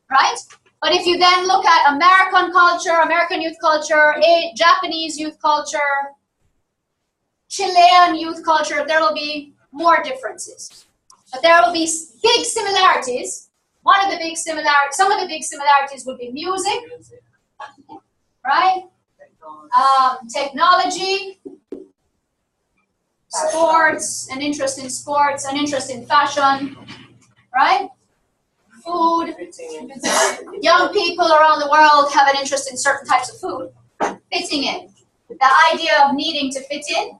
right? But if you then look at American culture, American youth culture, Japanese youth culture, Chilean youth culture, there will be more differences. But there will be big similarities. Some of the big similarities would be music, right? Technology, sports, an interest in sports, an interest in fashion, right? Food. Young people around the world have an interest in certain types of food. Fitting in. The idea of needing to fit in,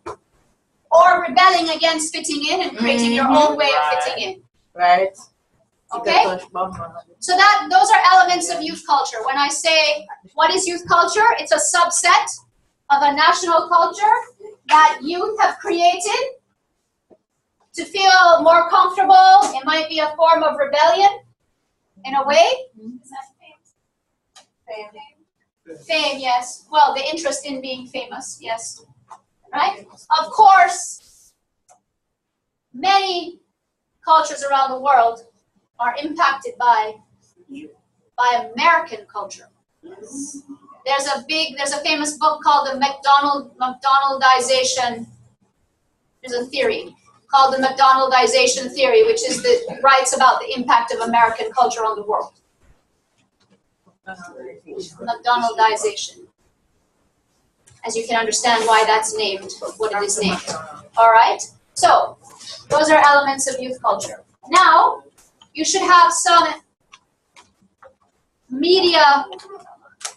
or rebelling against fitting in and creating your own way of fitting in. Right. Okay? So those are elements of youth culture. When I say, what is youth culture? It's a subset of a national culture that youth have created to feel more comfortable. It might be a form of rebellion, in a way. Is that fame? Fame, yes. Well, the interest in being famous, yes. Right? Of course, many cultures around the world are impacted by American culture. There's a famous book called the McDonaldization. There's a theory called the McDonaldization theory, which writes about the impact of American culture on the world. McDonaldization. As you can understand why that's named what it is named. All right? So, those are elements of youth culture. Now, you should have some media,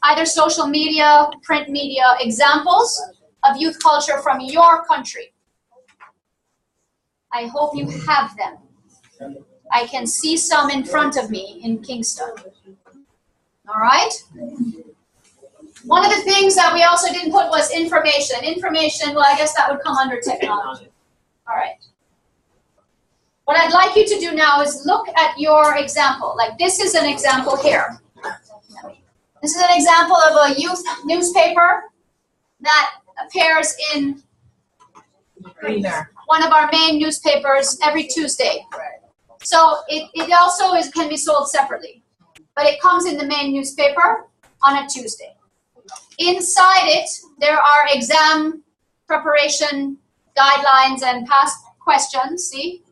either social media, print media, examples of youth culture from your country. I hope you have them. I can see some in front of me in Kingston. All right? One of the things that we also didn't put was information. Information, well, I guess that would come under technology. All right. What I'd like you to do now is look at your example. Like this is an example here. This is an example of a youth newspaper that appears in one of our main newspapers every Tuesday. So it also can be sold separately, but it comes in the main newspaper on a Tuesday. Inside it, there are exam preparation guidelines and past questions, see?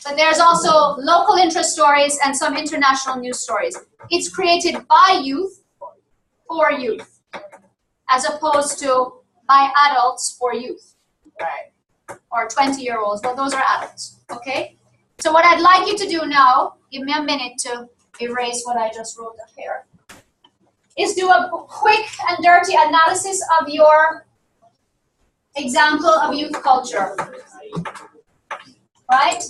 But there's also local interest stories and some international news stories. It's created by youth for youth, as opposed to by adults for youth. Right. Or 20-year-olds, well, those are adults, okay? So what I'd like you to do now, give me a minute to erase what I just wrote up here, is do a quick and dirty analysis of your example of youth culture, right?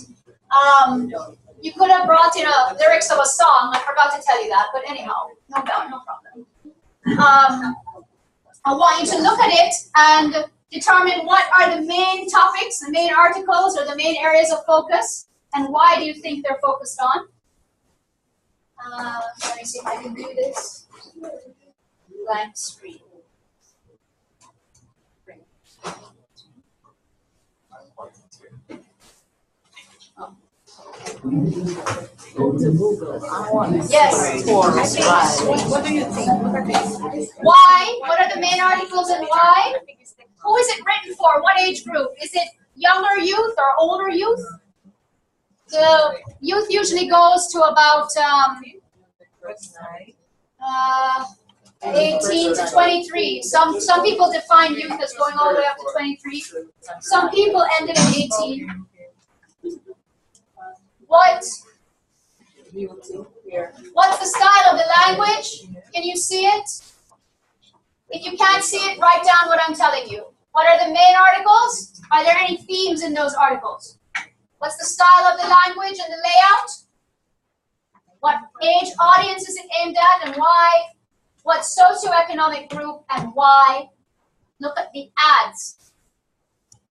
You could have brought in lyrics of a song. I forgot to tell you that, but anyhow, no problem. I want you to look at it and determine what are the main topics, the main articles, or the main areas of focus, and why do you think they're focused on. Let me see if I can do this. Blank screen. Yes. What do you think? Why? What are the main articles and why? Who is it written for? What age group? Is it younger youth or older youth? The youth usually goes to about 18 to 23. Some people define youth as going all the way up to 23. Some people ended at 18. What's the style of the language? Can you see it? If you can't see it, write down what I'm telling you. What are the main articles? Are there any themes in those articles? What's the style of the language and the layout? What age audience is it aimed at and why? What socioeconomic group and why? Look at the ads.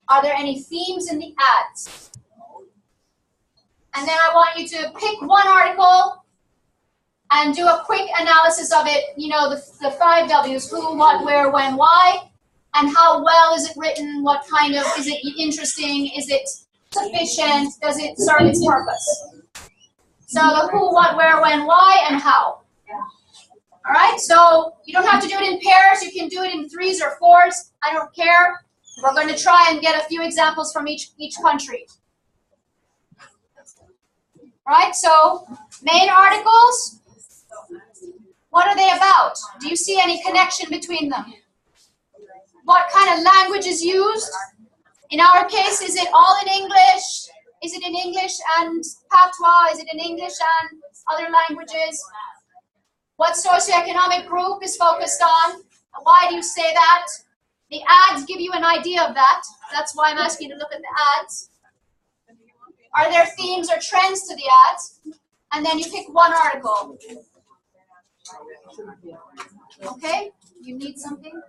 Are there any themes in the ads? And then I want you to pick one article and do a quick analysis of it, you know, the 5 W's, who, what, where, when, why, and how well is it written, what kind of, is it interesting, is it sufficient, does it serve its purpose? So the who, what, where, when, why, and how. All right, so you don't have to do it in pairs, you can do it in 3s or 4s, I don't care. We're going to try and get a few examples from each country. Right, so main articles, what are they about? Do you see any connection between them? What kind of language is used? In our case, is it all in English? Is it in English and patois? Is it in English and other languages? What socioeconomic group is focused on? Why do you say that? The ads give you an idea of that. That's why I'm asking you to look at the ads. Are there themes or trends to the ads? And then you pick one article. Okay? You need something?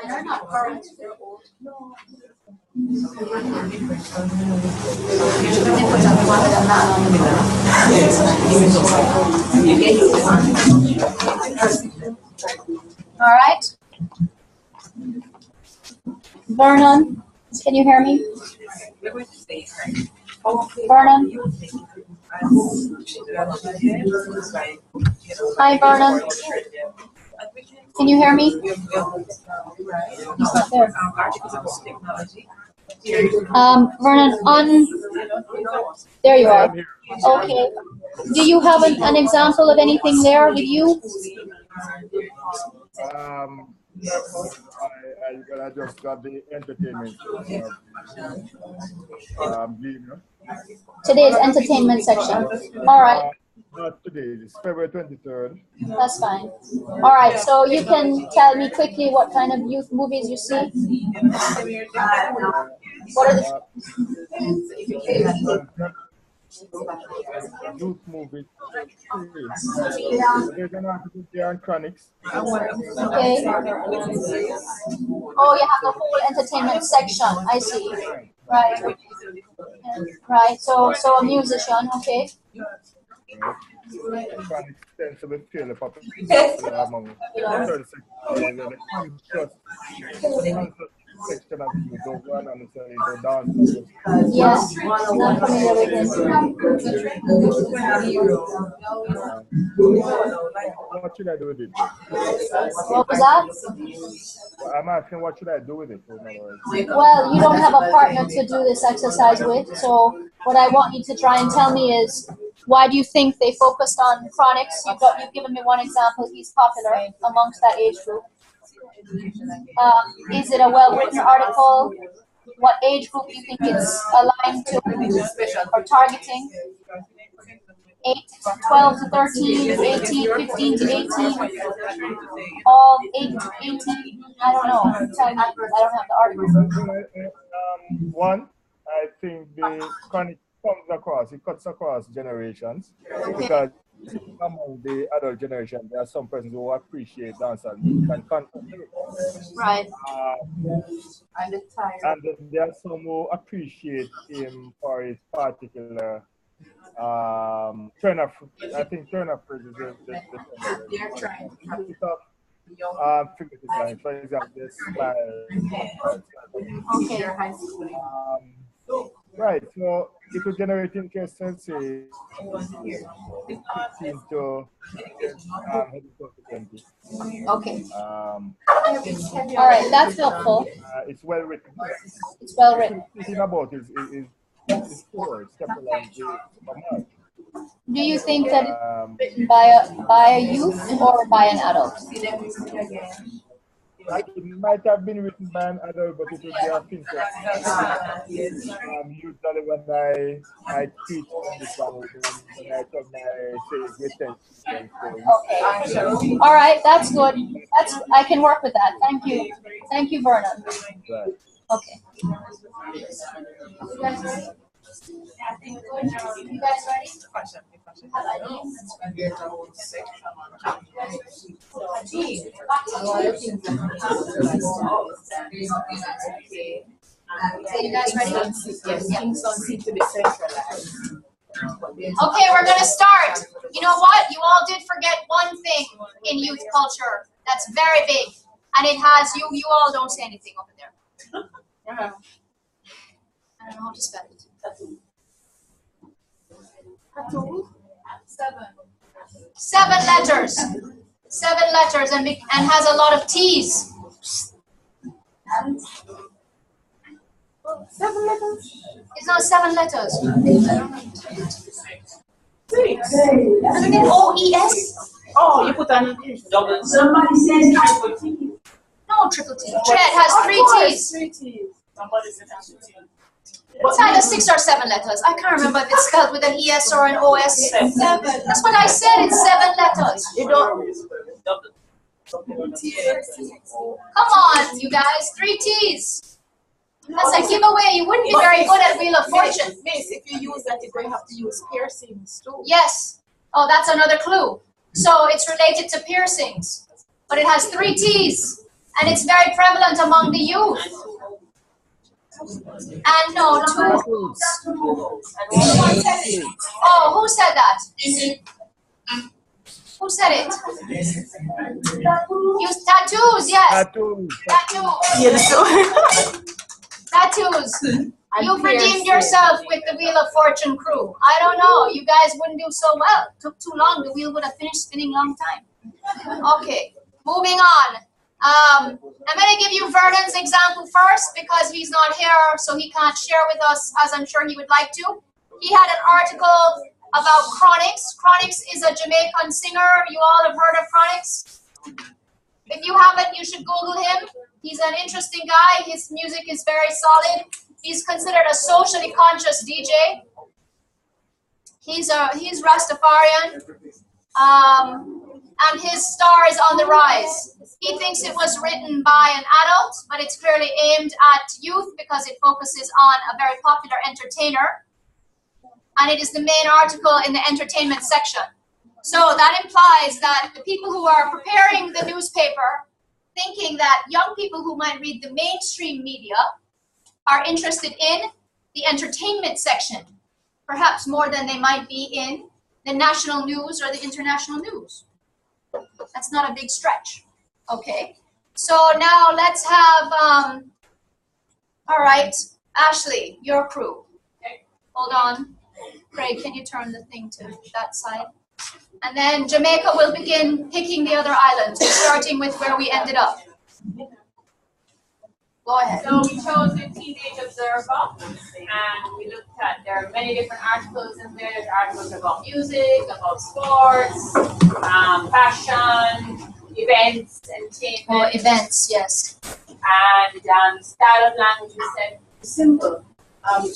They're not current, they're old. All right. Vernon, can you hear me? Vernon? Hi, Vernon. Can you hear me? He's not there. Vernon, there you are. Okay. Do you have an example of anything there with you? I just got the entertainment. Today's entertainment section. All right. Not today, it's February 23rd. That's fine. All right, so you can tell me quickly what kind of youth movies you see? What are the... youth movie. There's an article there on Chronics. Okay. Oh, you have the whole entertainment section. I see. Right. Right. So a musician. Okay. Chronics tends to be fairly popular among 36 the conscious section of you don't go and necessarily go down. Yes, not familiar with him. What should I do with it? What was that? Well, I'm asking what should I do with it? Well, you don't have a partner to do this exercise with, so what I want you to try and tell me is, why do you think they focused on chronics? You've given me one example. He's popular amongst that age group. Is it a well-written article? What age group do you think it's aligned to or targeting? 8, 12 to 13, 18, 15 to 18, all 8 to 18, I don't know. I don't have the article. One, I think the chronic it cuts across generations, because among the adult generation, there are some persons who appreciate dance and music and right. And then there are some who appreciate him for his particular turn of, I think turn of phrase is they're trying figurative lines. For example, this smile. Okay. Right, so it will generate interest, let's say, 15 to 20. Okay. All right, that's helpful. It's well written. It's well written. Thinking about is poor, Do you think that it's written by a youth or by an adult? It might have been written by an adult, but it would be a thing. Usually when I teach on this one, when I talk my Okay. All right, that's good. I can work with that. Thank you. Thank you, Vernon. Right. Okay. You guys ready? You guys ready? You guys ready? Okay, we're gonna start. You know what? You all did forget one thing in youth culture that's very big, and it has you. You all don't say anything over there. I don't know how to spell it. Seven letters. 7 letters and has a lot of T's. 7 letters? It's not 7 letters. 6. Isn't it OES? Oh, you put on double. Somebody says triple T. No, triple T. It has 3 T's. 3 T's. Somebody says triple T. It's either 6 or 7 letters. I can't remember if it's spelled with an ES or an OS. 7. That's what I said. It's 7 letters. You don't. Come on, you guys. 3 T's. That's a giveaway. You wouldn't be very good at Wheel of Fortune. Miss, if you use that, you're going to have to use piercings too. Yes. Oh, that's another clue. So it's related to piercings. But it has 3 T's. And it's very prevalent among the youth. And no, 2 O's. Oh, who said that? Who said it? Use tattoos, yes. Tattoos. You've redeemed yourself with the Wheel of Fortune crew. I don't know. You guys wouldn't do so well. It took too long. The wheel would have finished spinning long time. Okay, moving on. I'm going to give you Vernon's example first because he's not here, so he can't share with us as I'm sure he would like to. He had an article about Chronix. Chronix is a Jamaican singer. You all have heard of Chronix? If you haven't, you should Google him. He's an interesting guy. His music is very solid. He's considered a socially conscious DJ. He's Rastafarian. And his star is on the rise. He thinks it was written by an adult, but it's clearly aimed at youth because it focuses on a very popular entertainer. and it is the main article in the entertainment section. So that implies that the people who are preparing the newspaper, thinking that young people who might read the mainstream media are interested in the entertainment section, perhaps more than they might be in the national news or the international news. That's not a big stretch. Okay, so now let's have, all right, Ashley, your crew. Okay. Hold on. Craig, can you turn the thing to that side? And then Jamaica will begin picking the other islands, starting with where we ended up. Go ahead. So we chose the Teenage Observer, and we looked at, there are many different articles in there. There's articles about music, about sports, fashion, events, entertainment. Oh, events, yes. And style of language, we said Simple.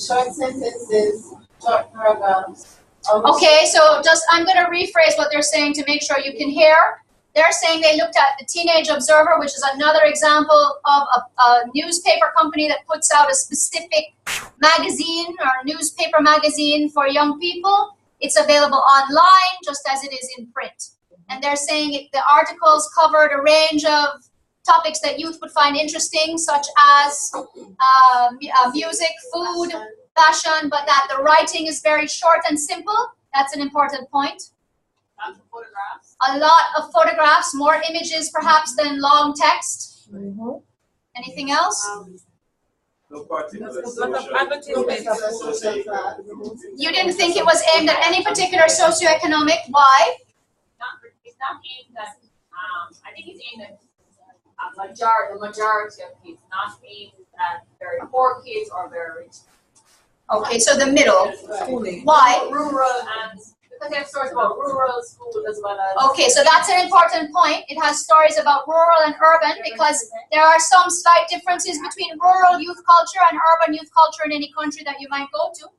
Short sentences, short paragraphs. Okay, so I'm going to rephrase what they're saying to make sure you can hear. They're saying they looked at the Teenage Observer, which is another example of a newspaper company that puts out a specific magazine or newspaper magazine for young people. It's available online just as it is in print. And they're saying the articles covered a range of topics that youth would find interesting, such as music, food, fashion, but that the writing is very short and simple. That's an important point. Lots of photographs. A lot of photographs, more images perhaps than long text. Anything else? No particular You didn't think it was aimed at any particular socioeconomic? Why? It's not aimed at, I think it's aimed at the majority of kids, not aimed at very poor kids or very rich. Okay, so the middle. Why? Rural, and because they have stories about rural school as well as. Okay, so that's an important point. It has stories about rural and urban because there are some slight differences between rural youth culture and urban youth culture in any country that you might go to.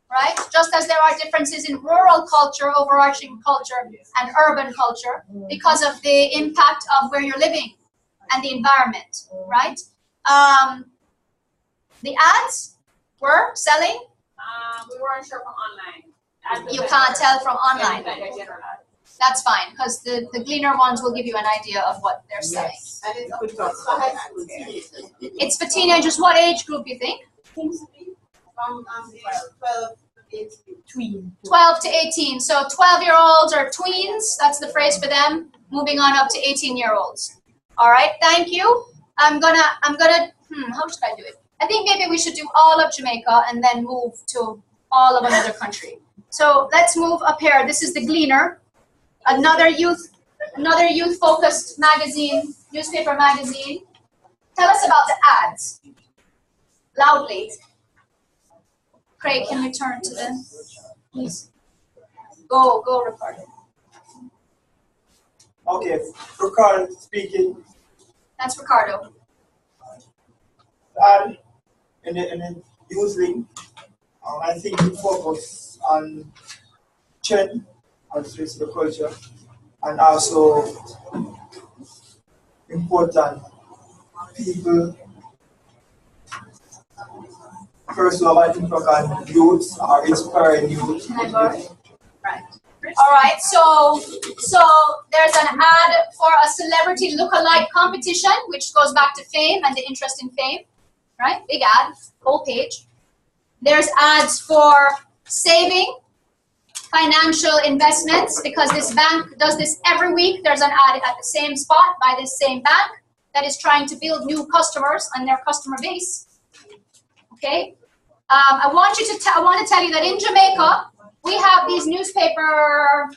Right? Just as there are differences in rural culture, overarching culture, and urban culture because of the impact of where you're living and the environment, right? The ads were selling? We weren't sure from online. You can't tell from online. That's fine, because the Gleaner ones will give you an idea of what they're selling. Yes. And it's It's for teenagers. What age group you think? from 12 to 18. 12 to 18. So 12-year-olds or tweens, that's the phrase for them, moving on up to 18-year-olds. All right, thank you. I'm gonna, how should I do it? I think maybe we should do all of Jamaica and then move to all of another country. So let's move up here. This is the Gleaner, another youth-focused magazine, newspaper magazine. Tell us about the ads, loudly. Craig, can we turn to them, please? Go, Ricardo. Okay, Ricardo speaking. That's Ricardo. In the news link, I think we focus on trend and the culture, and also important people. First of all, I think on youths are inspiring youth. Can I borrow? Right. All right, so there's an ad for a celebrity look-alike competition, which goes back to fame and the interest in fame, right? Big ad, whole page. There's ads for saving, financial investments, because this bank does this every week. There's an ad at the same spot by this same bank that is trying to build new customers on their customer base. Okay, I want to tell you that in Jamaica, we have these newspaper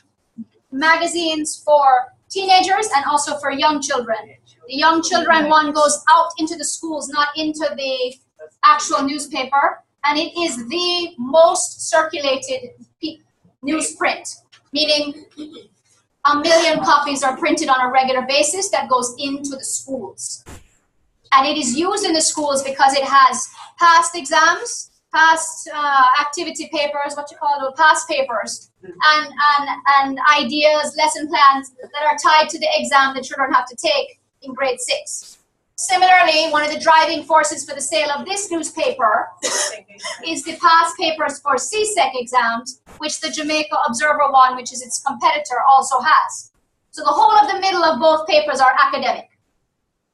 magazines for teenagers and also for young children. The young children one goes out into the schools, not into the actual newspaper, and it is the most circulated newsprint, meaning 1 million copies are printed on a regular basis that goes into the schools. And it is used in the schools because it has past exams, past activity papers, past papers, and ideas, lesson plans that are tied to the exam that children have to take in grade 6. Similarly, one of the driving forces for the sale of this newspaper is the past papers for CSEC exams, which the Jamaica Observer one, which is its competitor, also has. So the whole of the middle of both papers are academic.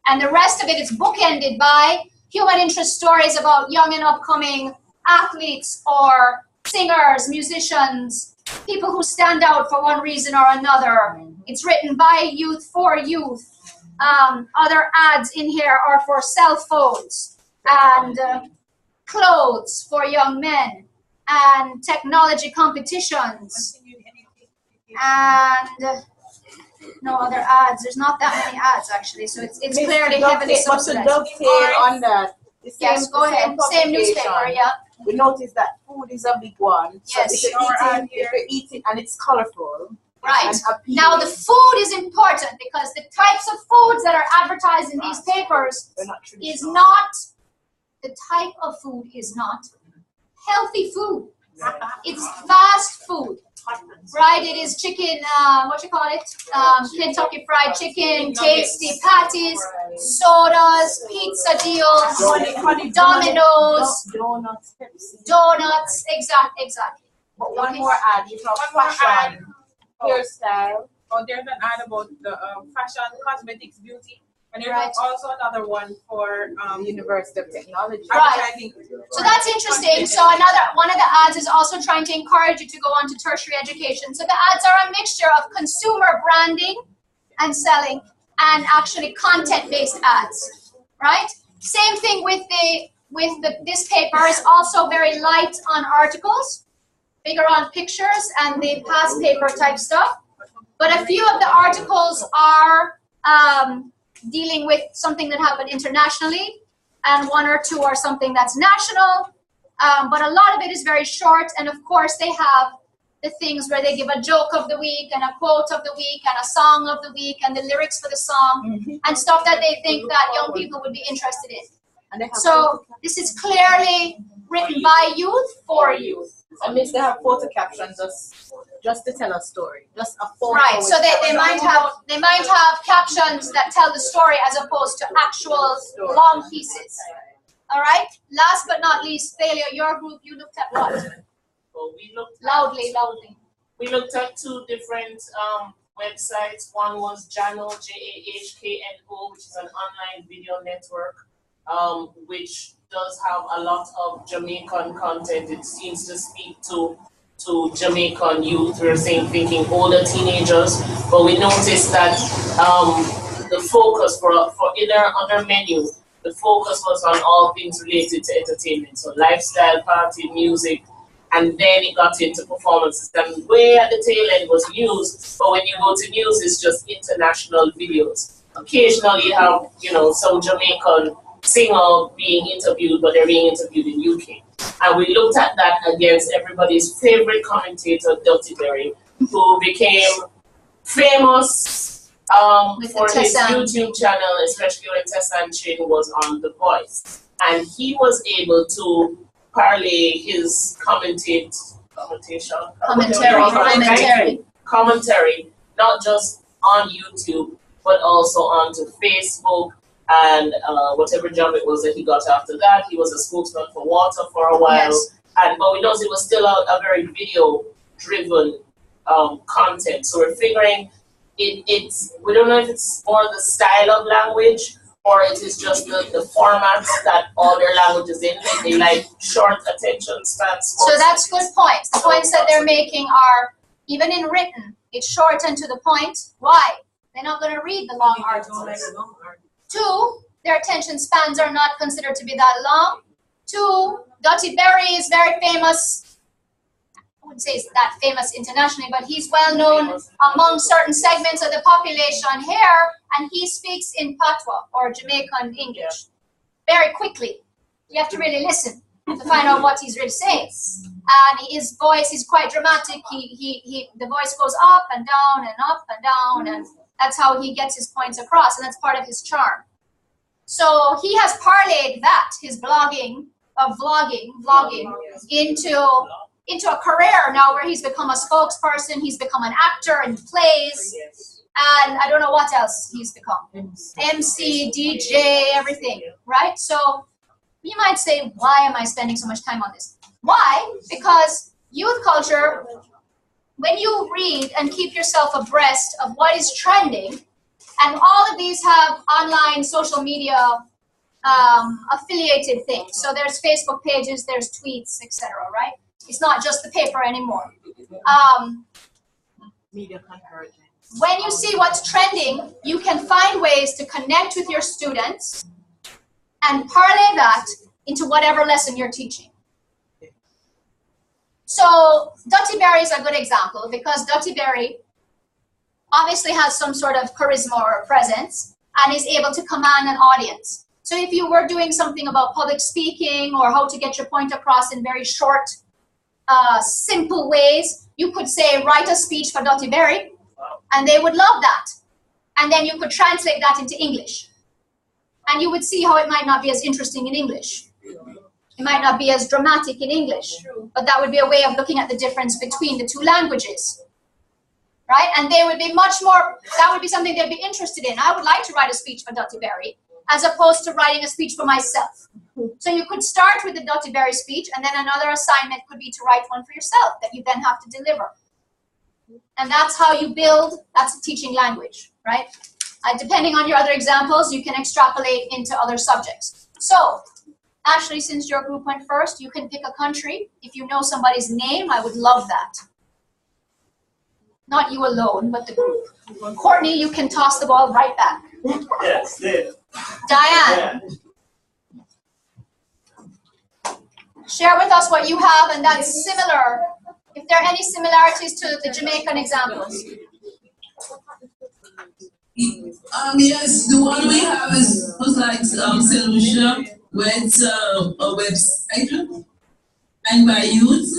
And the rest of it is bookended by human interest stories about young and upcoming athletes or singers, musicians, people who stand out for one reason or another. It's written by youth for youth. Other ads in here are for cell phones and clothes for young men and technology competitions and no other ads. There's not that many ads actually, so it's clearly heavily subsidized. But to dovetail on that, yes, go ahead. Same newspaper, yeah. We noticed that food is a big one. So Yes. if you're eating and it's colorful. Right. Now the food is important because the types of foods that are advertised in these papers is not, the type of food is not healthy food. It's fast food. Right, it is chicken, what you call it? Kentucky Fried Chicken, tasty patties, sodas, pizza deals, Domino's, donuts, exactly. But one more ad, you have fashion, hairstyle. Oh, there's an ad about the fashion, cosmetics, beauty. And there's also another one for University of Technology. Right. So that's interesting. So one of the ads is also trying to encourage you to go on to tertiary education. So the ads are a mixture of consumer branding and selling and actually content-based ads, right? Same thing with this paper is also very light on articles, bigger on pictures and the past paper type stuff. But a few of the articles are dealing with something that happened internationally, and one or two are something that's national, but a lot of it is very short, and of course they have the things where they give a joke of the week and a quote of the week and a song of the week and the lyrics for the song and stuff that they think that young people would be interested in. So this is clearly written by youth for youth. And they have photo captions just to tell a story, just a photo. Right, so they might have captions that tell the story as opposed to actual long pieces. All right. Last but not least, Thalia, your group, you looked at what? Well, we looked loudly. We looked at two different websites. One was Jahkno, JAHKNO, which is an online video network, which does have a lot of Jamaican content. It seems to speak to Jamaican youth. We're thinking older teenagers, but we noticed that the focus for in our other menu, the focus was on all things related to entertainment, so lifestyle, party, music, and then it got into performances. And way at the tail end was news, but when you go to news, it's just international videos. Occasionally you have, some Jamaican singer being interviewed, but they're being interviewed in UK. And we looked at that against everybody's favorite commentator, Dirty Berry, who became famous for his YouTube channel, especially when Tessan Chin was on The Voice. And he was able to parlay his commentary, not just on YouTube, but also onto Facebook, and whatever job it was that he got after that. He was a spokesman for water for a while. Yes. But we noticed it was still a very video-driven content. So we're figuring we don't know if it's more the style of language or it is just the formats that all their languages in. They like short attention spans. So that's good points. The points that they're making are, even in written, it's short and to the point. Why? They're not going to read the long articles. Two, their attention spans are not considered to be that long. Two, Dirty Berry is very famous. I wouldn't say he's that famous internationally, but he's well known among certain segments of the population here, and he speaks in Patois, or Jamaican English, very quickly. You have to really listen to find out what he's really saying. And his voice is quite dramatic. The voice goes up and down and up and down, and that's how he gets his points across, and that's part of his charm. So he has parlayed that, his vlogging, into a career now where he's become a spokesperson, he's become an actor in plays, and I don't know what else he's become. MC, DJ, everything, right? So you might say, why am I spending so much time on this? Why? Because youth culture, when you read and keep yourself abreast of what is trending, and all of these have online social media affiliated things. So there's Facebook pages, there's tweets, etc., right? It's not just the paper anymore. Media convergence. When you see what's trending, you can find ways to connect with your students and parlay that into whatever lesson you're teaching. So Dutty Berry is a good example because Dutty Berry obviously has some sort of charisma or presence and is able to command an audience. So if you were doing something about public speaking or how to get your point across in very short, simple ways, you could say, write a speech for Dutty Berry, and they would love that. And then you could translate that into English. And you would see how it might not be as interesting in English. It might not be as dramatic in English, but that would be a way of looking at the difference between the two languages. Right? And they would be much more, that would be something they'd be interested in. I would like to write a speech for Dutty Berry, as opposed to writing a speech for myself. So you could start with the Dutty Berry speech, and then another assignment could be to write one for yourself that you then have to deliver. And that's how you build, that's a teaching language, right? Depending on your other examples, you can extrapolate into other subjects. So, Ashley, since your group went first, you can pick a country. If you know somebody's name, I would love that. Not you alone, but the group. Courtney, you can toss the ball right back. Yes, Dave. Diane. Share with us what you have, and that's similar. If there are any similarities to the Jamaican examples. Yes, the one we have was like solution with a website and by youth,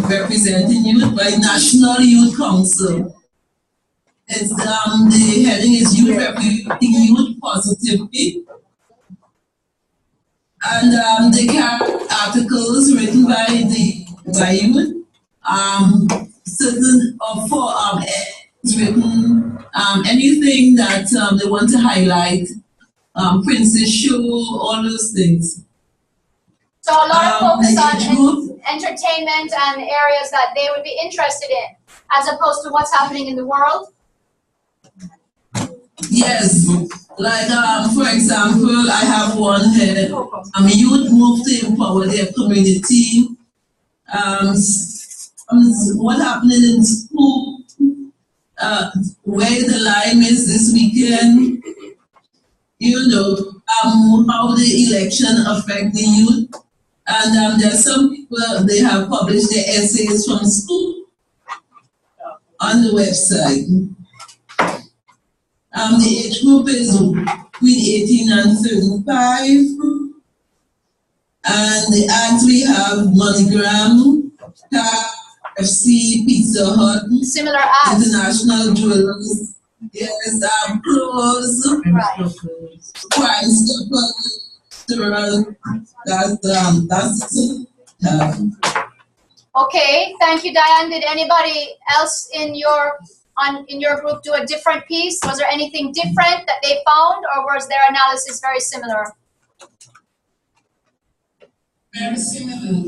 representing youth by National Youth Council. It's the heading is Youth Representing Youth Positively. And they have articles written by youth. Certain for written anything that they want to highlight, Princess Show, all those things. So a lot of focus on entertainment and areas that they would be interested in, as opposed to what's happening in the world. Yes, like for example, I have one here. Youth move to empower their community. What happening in school, where the line is this weekend, you know, how the election affect the youth. And there's some people, they have published their essays from school on the website. The age group is between 18 and 35. And the ads we have MoneyGram, FC, Pizza Hut, similar ads, International Jewelers, yes, clothes, right. Crime Stopper, that's Okay, thank you, Diane. Did anybody else in your group do a different piece? Was there anything different that they found, or was their analysis very similar? Very similar.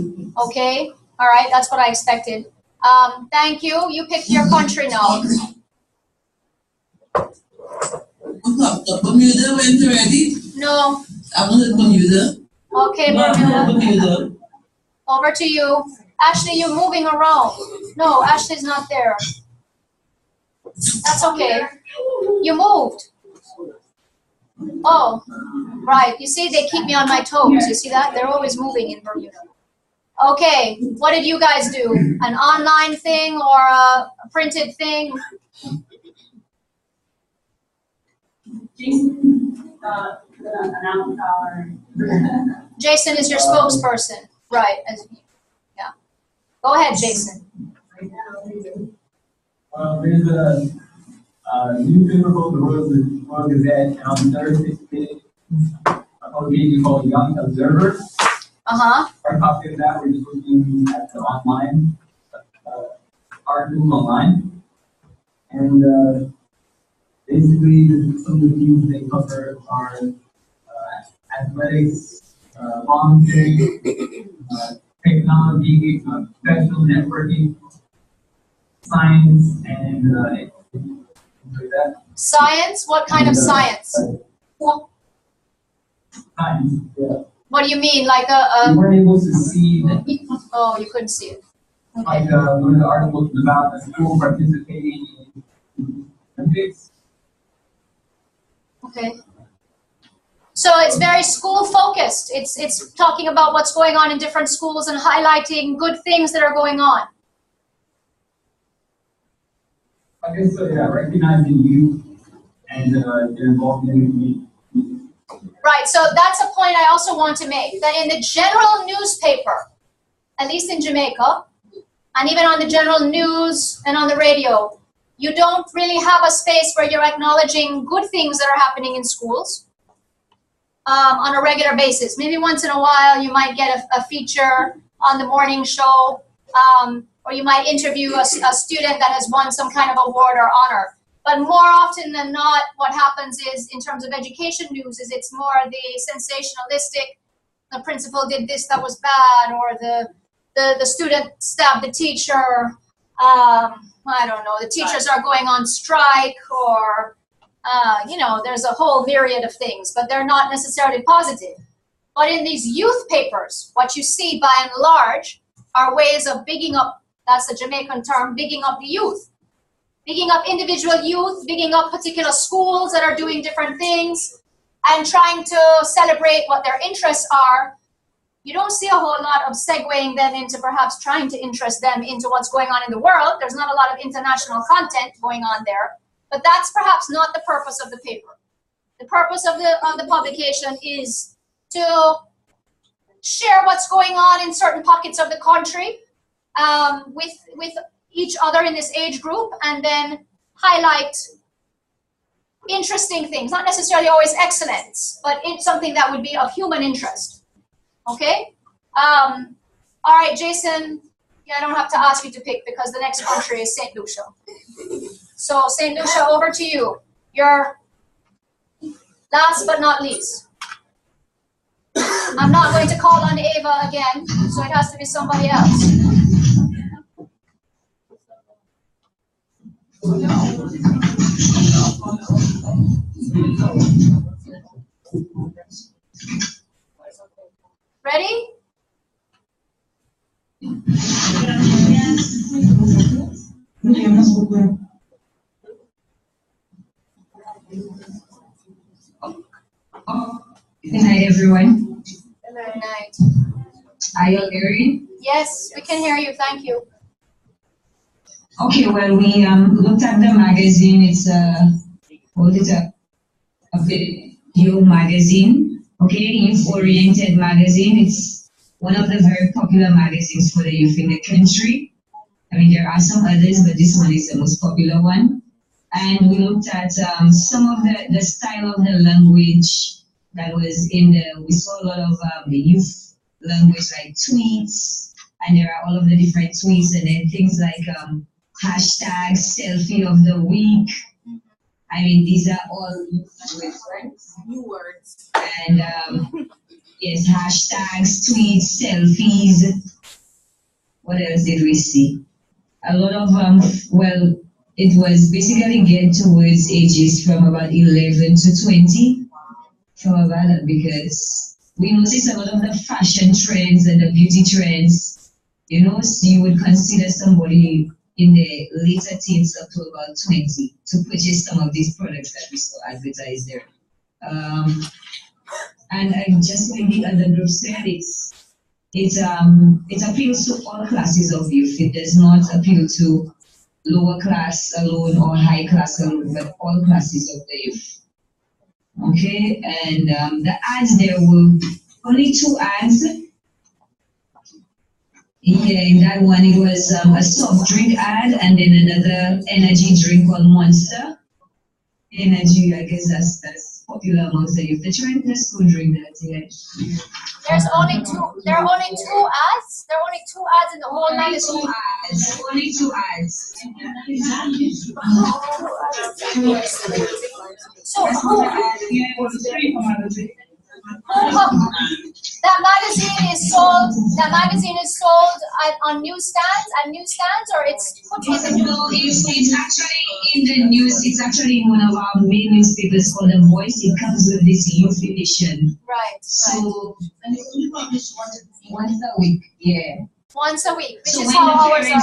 Okay, all right, that's what I expected. Thank you. You picked your country now. Bermuda went already? No. I wanted Bermuda. Okay, Bermuda. Over to you. Ashley, you're moving around. No, Ashley's not there. That's okay. You moved. Oh, right. You see, they keep me on my toes. You see that? They're always moving in Bermuda. Okay, what did you guys do? An online thing or a printed thing? Jason is your spokesperson. Right. Yeah. Go ahead, Jason. There's a newspaper called the Royal Gazette, and on Thursday, a publication called the Young Observer. Our copy of that, we're just looking at the online article online. And basically, some of the themes they cover are athletics, volunteering, technology, professional networking, science, and things like that. Science? What kind of science? Science, yeah. What do you mean? Like We weren't able to see Oh, you couldn't see it. like one of the articles about the school participating in Olympics. Okay. So it's very school focused. It's talking about what's going on in different schools and highlighting good things that are going on. I guess so, yeah, recognizing youth and their involvement in the community. Right, so that's a point I also want to make, that in the general newspaper, at least in Jamaica, and even on the general news and on the radio, you don't really have a space where you're acknowledging good things that are happening in schools on a regular basis. Maybe once in a while you might get a feature on the morning show, or you might interview a student that has won some kind of award or honor. But more often than not, what happens is, in terms of education news, is it's more the sensationalistic, the principal did this that was bad, or the student stabbed the teacher, I don't know, the teachers are going on strike, or, you know, there's a whole myriad of things, but they're not necessarily positive. But in these youth papers, what you see by and large are ways of bigging up, that's the Jamaican term, bigging up the youth. Bigging up individual youth, bigging up particular schools that are doing different things, and trying to celebrate what their interests are. You don't see a whole lot of segueing them into perhaps trying to interest them into what's going on in the world. There's not a lot of international content going on there, but that's perhaps not the purpose of the paper. The purpose of the publication is to share what's going on in certain pockets of the country with each other in this age group, and then highlight interesting things, not necessarily always excellence, but it's something that would be of human interest. Okay? All right, Jason, yeah, I don't have to ask you to pick because the next country is St. Lucia. So St. Lucia, over to you. You're last but not least. I'm not going to call on Ava again, so it has to be somebody else. Ready? Good night, everyone. Good night. Are you hearing? Yes, we can hear you. Thank you. Okay, well, we looked at the magazine. It's a video magazine, okay, youth-oriented magazine. It's one of the very popular magazines for the youth in the country. I mean, there are some others, but this one is the most popular one. And we looked at some of the style of the language that was in we saw a lot of the youth language, like tweets, and there are all of the different tweets, and then things like hashtag selfie of the week. I mean, these are all new words. And yes, hashtags, tweets, selfies. What else did we see? A lot of, well, it was basically geared towards ages from about 11 to 20. From about that, because we notice a lot of the fashion trends and the beauty trends. You know, so you would consider somebody in the later teens up to about 20 to purchase some of these products that we saw advertised there. And I just like the other group said, it appeals to all classes of youth. It does not appeal to lower class alone or high class alone, but all classes of the youth. Okay, and the ads, there were only 2 ads. Yeah, in that one it was a soft drink ad and then another energy drink called Monster Energy. I guess that's popular amongst the youth. They try and test school during that, yeah. There are only two ads? There are only two ads in the whole magazine? Only two ads. So that magazine is sold. That magazine is sold on newsstands, or it's put in the news. No, it's actually in the news. It's actually in one of our main newspapers called The Voice. It comes with this youth edition. Right. So and it's only published once a week. Yeah. Once a week, which so is how ours are.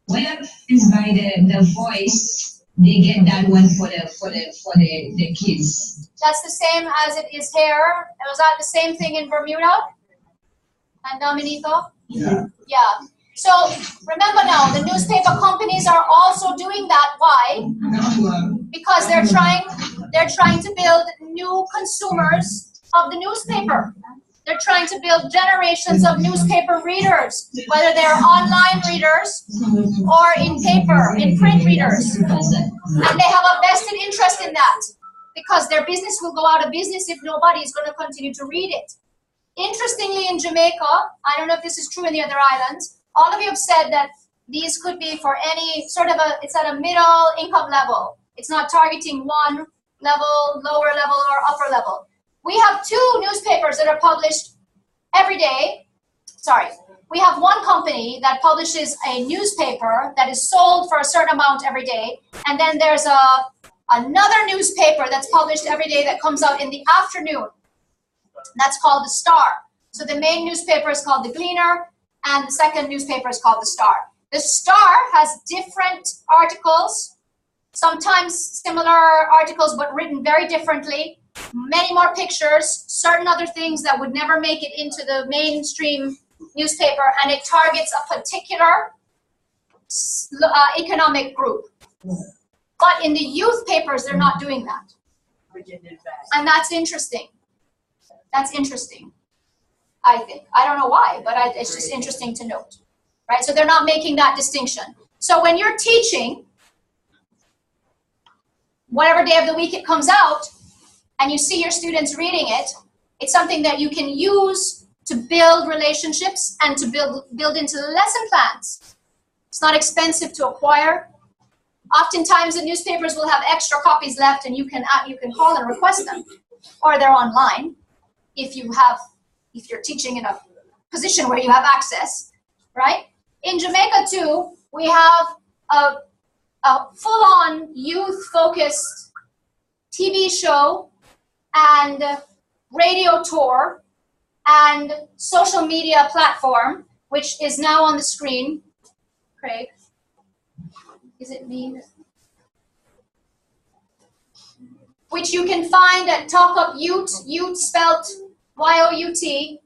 When parents buy the Voice, they get that one for the kids. That's the same as it is here. Was that the same thing in Bermuda? And Dominito? Yeah. Yeah. So remember now, the newspaper companies are also doing that. Why? Because they're trying to build new consumers of the newspaper. They're trying to build generations of newspaper readers, whether they're online readers or in print readers. And they have a vested interest in that, because their business will go out of business if nobody is going to continue to read it. Interestingly, in Jamaica, I don't know if this is true in the other islands, all of you have said that these could be for any sort of it's at a middle income level. It's not targeting one level, lower level, or upper level. We have two newspapers that are published every day. Sorry. We have one company that publishes a newspaper that is sold for a certain amount every day. And then there's another newspaper that's published every day that comes out in the afternoon. That's called The Star. So the main newspaper is called The Gleaner, and the second newspaper is called The Star. The Star has different articles, sometimes similar articles, but written very differently. Many more pictures, certain other things that would never make it into the mainstream newspaper, and it targets a particular economic group. But in the youth papers, they're not doing that. And that's interesting. That's interesting, I think. I don't know why, but it's just interesting to note. Right? So they're not making that distinction. So when you're teaching, whatever day of the week it comes out, and you see your students reading it, it's something that you can use to build relationships and to build into the lesson plans. It's not expensive to acquire. Oftentimes the newspapers will have extra copies left, and you can call and request them, or they're online if you're teaching in a position where you have access, right? In Jamaica too, we have a full-on youth-focused TV show and radio tour and social media platform, which is now on the screen. Craig, is it me? Which you can find at TalkUp spelled YOUT.com.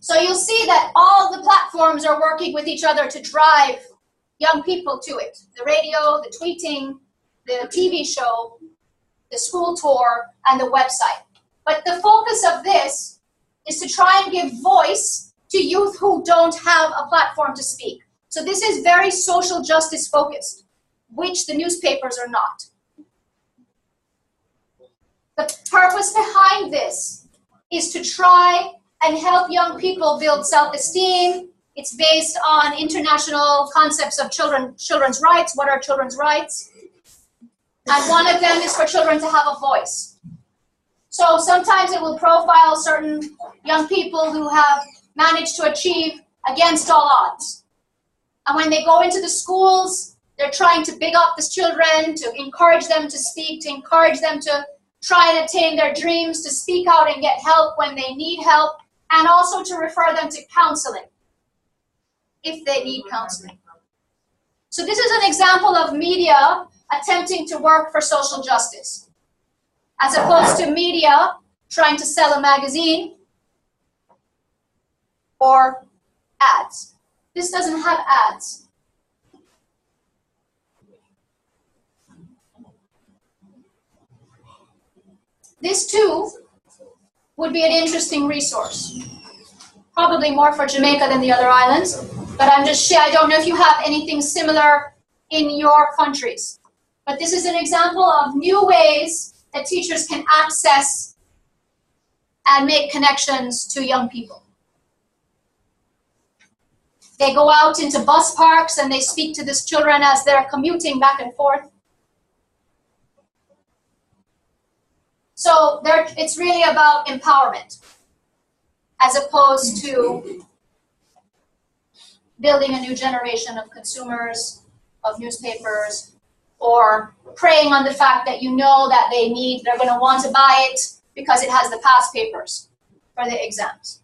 So you'll see that all the platforms are working with each other to drive young people to it. The radio, the tweeting, the TV show, the school tour, and the website. But the focus of this is to try and give voice to youth who don't have a platform to speak. So this is very social justice focused, which the newspapers are not. The purpose behind this is to try and help young people build self-esteem. It's based on international concepts of children's rights. What are children's rights? And one of them is for children to have a voice. So sometimes it will profile certain young people who have managed to achieve against all odds. And when they go into the schools, they're trying to big up the children, to encourage them to speak, to encourage them to try and attain their dreams, to speak out and get help when they need help, and also to refer them to counseling if they need counseling. So this is an example of media attempting to work for social justice, as opposed to media trying to sell a magazine or ads. This doesn't have ads. This too would be an interesting resource. Probably more for Jamaica than the other islands, but I don't know if you have anything similar in your countries. But this is an example of new ways that teachers can access and make connections to young people. They go out into bus parks and they speak to these children as they're commuting back and forth. So it's really about empowerment as opposed to building a new generation of consumers of newspapers, or preying on the fact that you know that they're going to want to buy it because it has the past papers for the exams.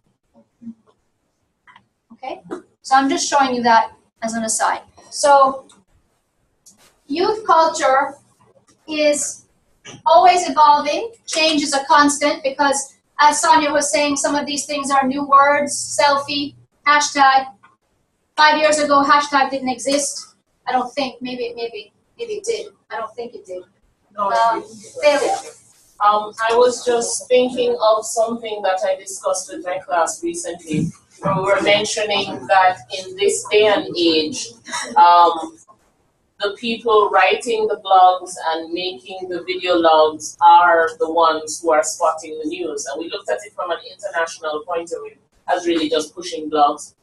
Okay? So I'm just showing you that as an aside. So youth culture is always evolving. Change is a constant because, as Sonia was saying, some of these things are new words, selfie, hashtag. 5 years ago, hashtag didn't exist. I don't think. Maybe it did. I don't think it did. Failure. I was just thinking of something that I discussed with my class recently. We were mentioning that in this day and age, the people writing the blogs and making the video logs are the ones who are spotting the news. And we looked at it from an international point of view, as really just pushing blogs.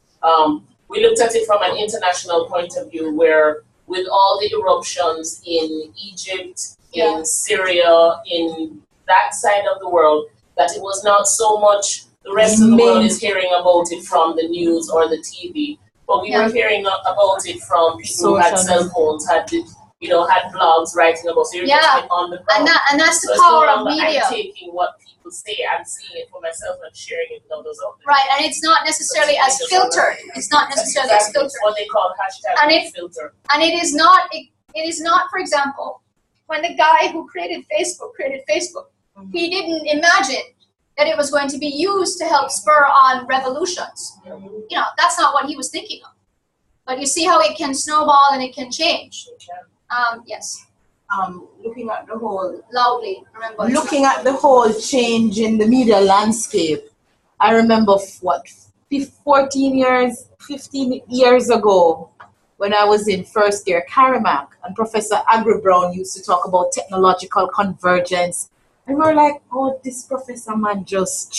We looked at it from an international point of view where with all the eruptions in Egypt, in Syria, in that side of the world, that it was not so much the rest of the world is hearing about it from the news or the TV, but we were hearing about it from people who had cell phones, had blogs writing about it. So you're getting it on the ground. And that's the power of media. I'm taking what people say and seeing it for myself and sharing it with others out there. Right, and it's not necessarily as filtered. It's not necessarily as filtered. What they call hashtag filter. And it is not, for example, when the guy who created Facebook, he didn't imagine that it was going to be used to help spur on revolutions. You know, that's not what he was thinking of. But you see how it can snowball and it can change. Yes. Looking at the whole loudly. Remember. Looking at the whole change in the media landscape. I remember 15 years ago when I was in first year Karamak, and Professor Agri Brown used to talk about technological convergence. And we were like, oh, this professor man just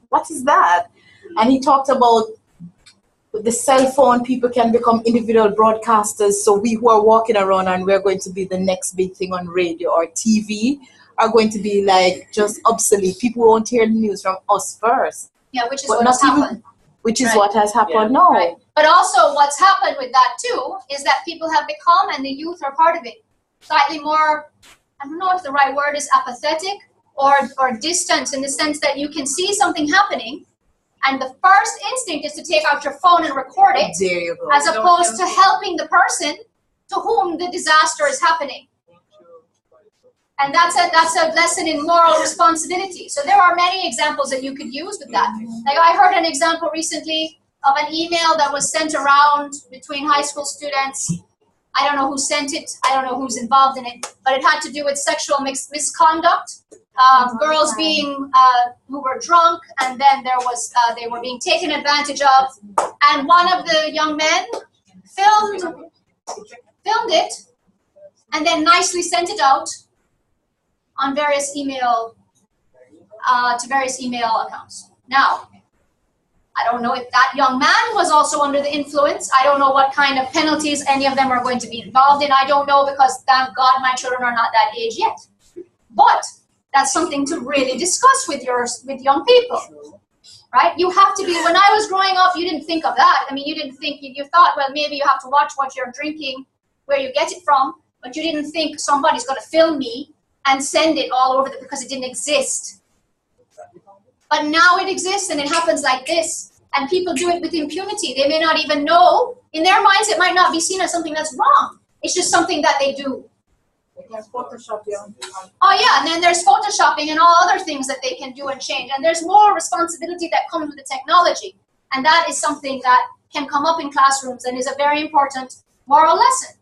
what is that? And he talked about with the cell phone, people can become individual broadcasters. So we who are walking around and we're going to be the next big thing on radio or TV are going to be like just obsolete. People won't hear the news from us first. Yeah, which is what has happened. Which is what has happened now. Right. But also what's happened with that too is that people have become, and the youth are part of it, slightly more, I don't know if the right word is apathetic or distant, in the sense that you can see something happening and the first instinct is to take out your phone and record it, there you go, as opposed to helping the person to whom the disaster is happening. And that's a lesson in moral responsibility. So there are many examples that you could use with that. Like I heard an example recently of an email that was sent around between high school students. I don't know who sent it. I don't know who's involved in it, but it had to do with sexual misconduct. Girls being who were drunk, and then there was they were being taken advantage of, and one of the young men filmed it, and then nicely sent it out on various email to various email accounts. Now, I don't know if that young man was also under the influence. I don't know what kind of penalties any of them are going to be involved in. I don't know, because thank God my children are not that age yet. But that's something to really discuss with young people, right? You have to be, when I was growing up, you didn't think of that. I mean, you didn't think, you thought, well, maybe you have to watch what you're drinking, where you get it from, but you didn't think somebody's going to film me and send it all over because it didn't exist. But now it exists, and it happens like this, and people do it with impunity. They may not even know. In their minds, it might not be seen as something that's wrong. It's just something that they do. Oh yeah, and then there's photoshopping and all other things that they can do and change. And there's more responsibility that comes with the technology. And that is something that can come up in classrooms and is a very important moral lesson.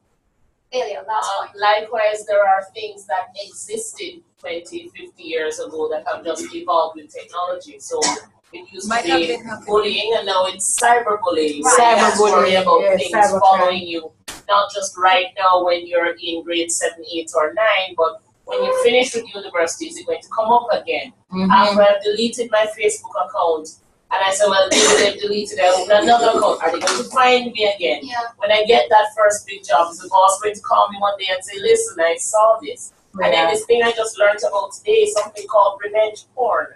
Likewise, there are things that existed 20, 50 years ago that have just evolved with technology. So it used to be bullying, and now it's cyberbullying. Cyberbullying, about things following you not just right now when you're in grade 7, 8, or 9, but when you finish with university, is it going to come up again? After I've deleted my Facebook account, and I said, well, they've deleted it, I open another account. Are they going to find me again? Yeah. When I get that first big job, is the boss going to call me one day and say, listen, I saw this. And then this thing I just learned about today is something called revenge porn.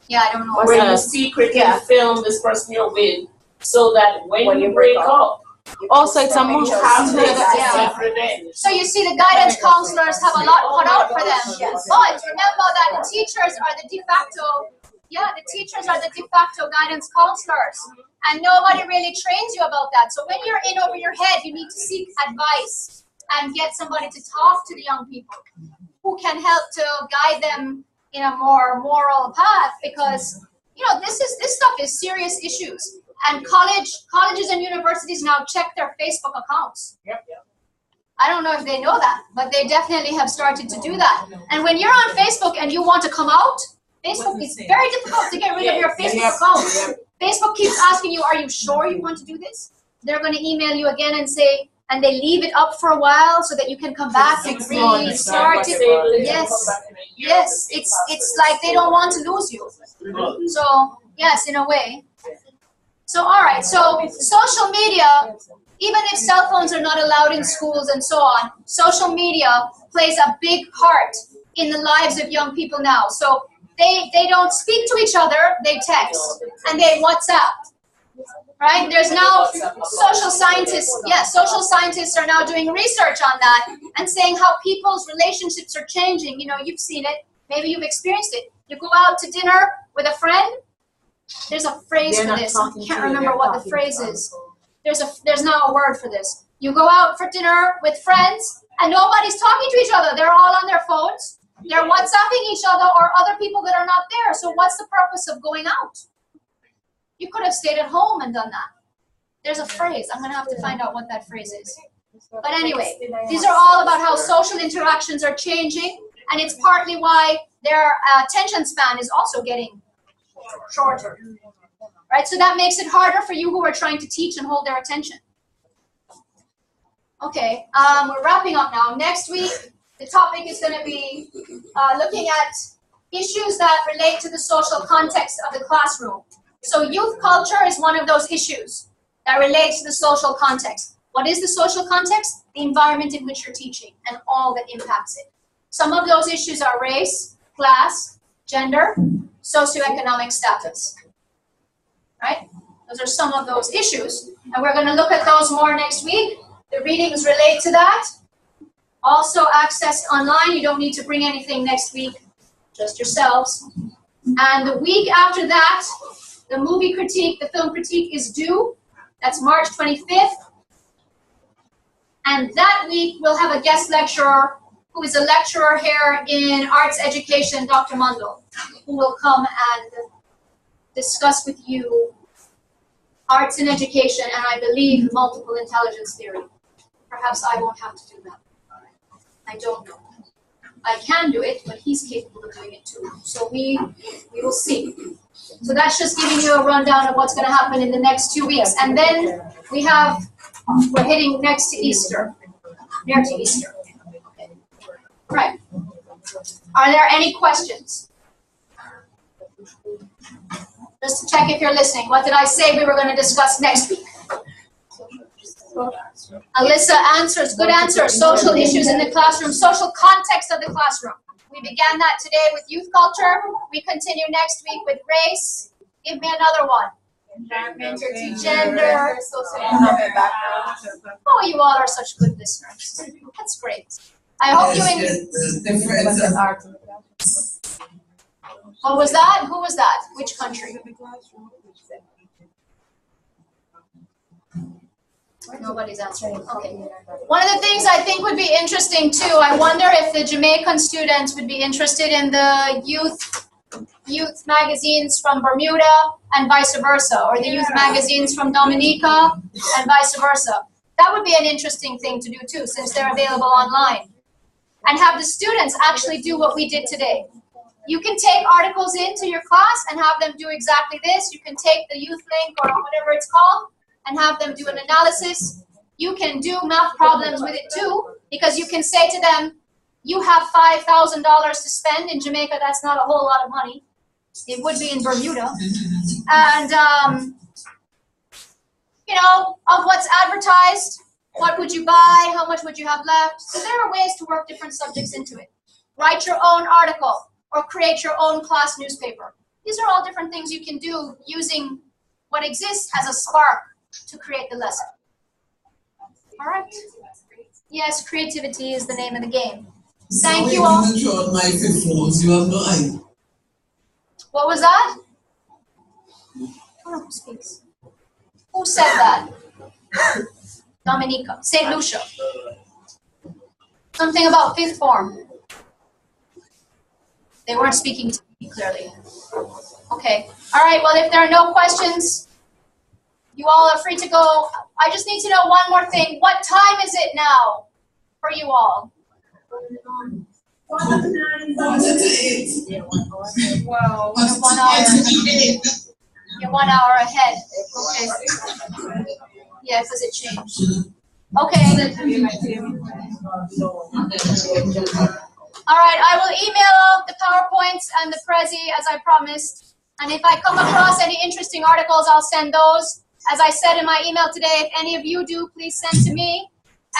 Yeah, I don't know. Where you secretly film this person you're with, so that when you break up, also it's a must. So you see, the guidance counselors have a lot put out for them. But remember that the teachers are the de facto, the teachers are the de facto guidance counselors. And nobody really trains you about that. So when you're in over your head, you need to seek advice and get somebody to talk to the young people who can help to guide them in a more moral path, because this stuff is serious issues. And colleges and universities now check their Facebook accounts. I don't know if they know that, but they definitely have started to do that. And when you're on Facebook and you want to come out, Facebook is very difficult to get rid of your Facebook account. Facebook keeps asking you, are you sure you want to do this? They're going to email you again and say, and they leave it up for a while so that you can come back and restart it. Yes, it's like they don't want to lose you. So yes, in a way. So all right, so social media, even if cell phones are not allowed in schools and so on, social media plays a big part in the lives of young people now. So they don't speak to each other, they text and they WhatsApp. Right? There's now social scientists are now doing research on that and saying how people's relationships are changing. You've seen it, maybe you've experienced it. You go out to dinner with a friend, there's a phrase for this. I can't remember what the phrase is. There's now a word for this. You go out for dinner with friends and nobody's talking to each other. They're all on their phones. They're WhatsApping each other or other people that are not there. So what's the purpose of going out? You could have stayed at home and done that. There's a phrase. I'm going to have to find out what that phrase is. But anyway, these are all about how social interactions are changing, and it's partly why their attention span is also getting shorter. Right? So that makes it harder for you who are trying to teach and hold their attention. Okay, we're wrapping up now. Next week, the topic is going to be looking at issues that relate to the social context of the classroom. So youth culture is one of those issues that relates to the social context. What is the social context? The environment in which you're teaching and all that impacts it. Some of those issues are race, class, gender, socioeconomic status. Right? Those are some of those issues. And we're going to look at those more next week. The readings relate to that. Also access online. You don't need to bring anything next week, just yourselves. And the week after that, the movie critique, the film critique is due. That's March 25th. And that week, we'll have a guest lecturer who is a lecturer here in arts education, Dr. Mundell, who will come and discuss with you arts and education, and I believe multiple intelligence theory. Perhaps I won't have to do that. I don't know. I can do it, but he's capable of doing it too. So we will see. So that's just giving you a rundown of what's going to happen in the next 2 weeks. And then we're hitting next to Easter, near to Easter. Okay. Right. Are there any questions? Just to check if you're listening. What did I say we were going to discuss next week? Alyssa answers, good answer. Social issues in the classroom, social context of the classroom. We began that today with youth culture. We continue next week with race. Give me another one. Gender. Oh, you all are such good listeners. That's great. I hope you enjoy. What was that? Who was that? Which country? Nobody's answering. Okay. One of the things I think would be interesting too, I wonder if the Jamaican students would be interested in the youth magazines from Bermuda and vice versa, or the youth magazines from Dominica and vice versa. That would be an interesting thing to do too, since they're available online. And have the students actually do what we did today. You can take articles into your class and have them do exactly this. You can take the youth link or whatever it's called and have them do an analysis. you can do math problems with it too, because you can say to them, you have $5,000 to spend. In Jamaica, that's not a whole lot of money. It would be in Bermuda. And, you know, of what's advertised, what would you buy, how much would you have left. So there are ways to work different subjects into it. Write your own article or create your own class newspaper. These are all different things you can do using what exists as a spark to create the lesson. All right? Yes, creativity is the name of the game. Thank you all. What was that? Who speaks? Who said that? Dominica. St. Lucia. Something about fifth form. They weren't speaking to me clearly. Okay. All right. Well, if there are no questions, you all are free to go. I just need to know one more thing. What time is it now for you all? Wow. 1 hour. You're 1 hour ahead. Okay. Yeah, because it changed. Okay. All right, I will email the PowerPoints and the Prezi as I promised. And if I come across any interesting articles, I'll send those. As I said in my email today, if any of you do, please send to me.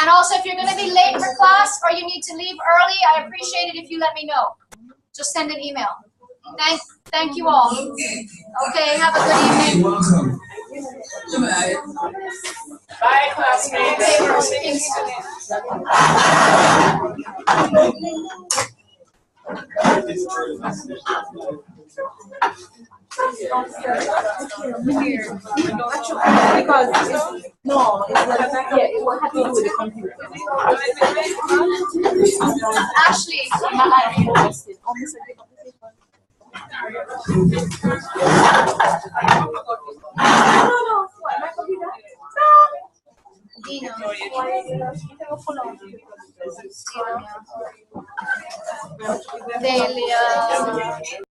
And also, if you're going to be late for class or you need to leave early, I appreciate it if you let me know. Just send an email. Thank you all. Okay, have a good evening. You're welcome. Bye. Bye, classmates. Because no, it will have to do with the computer. Ashley, I'm not interested. Delia.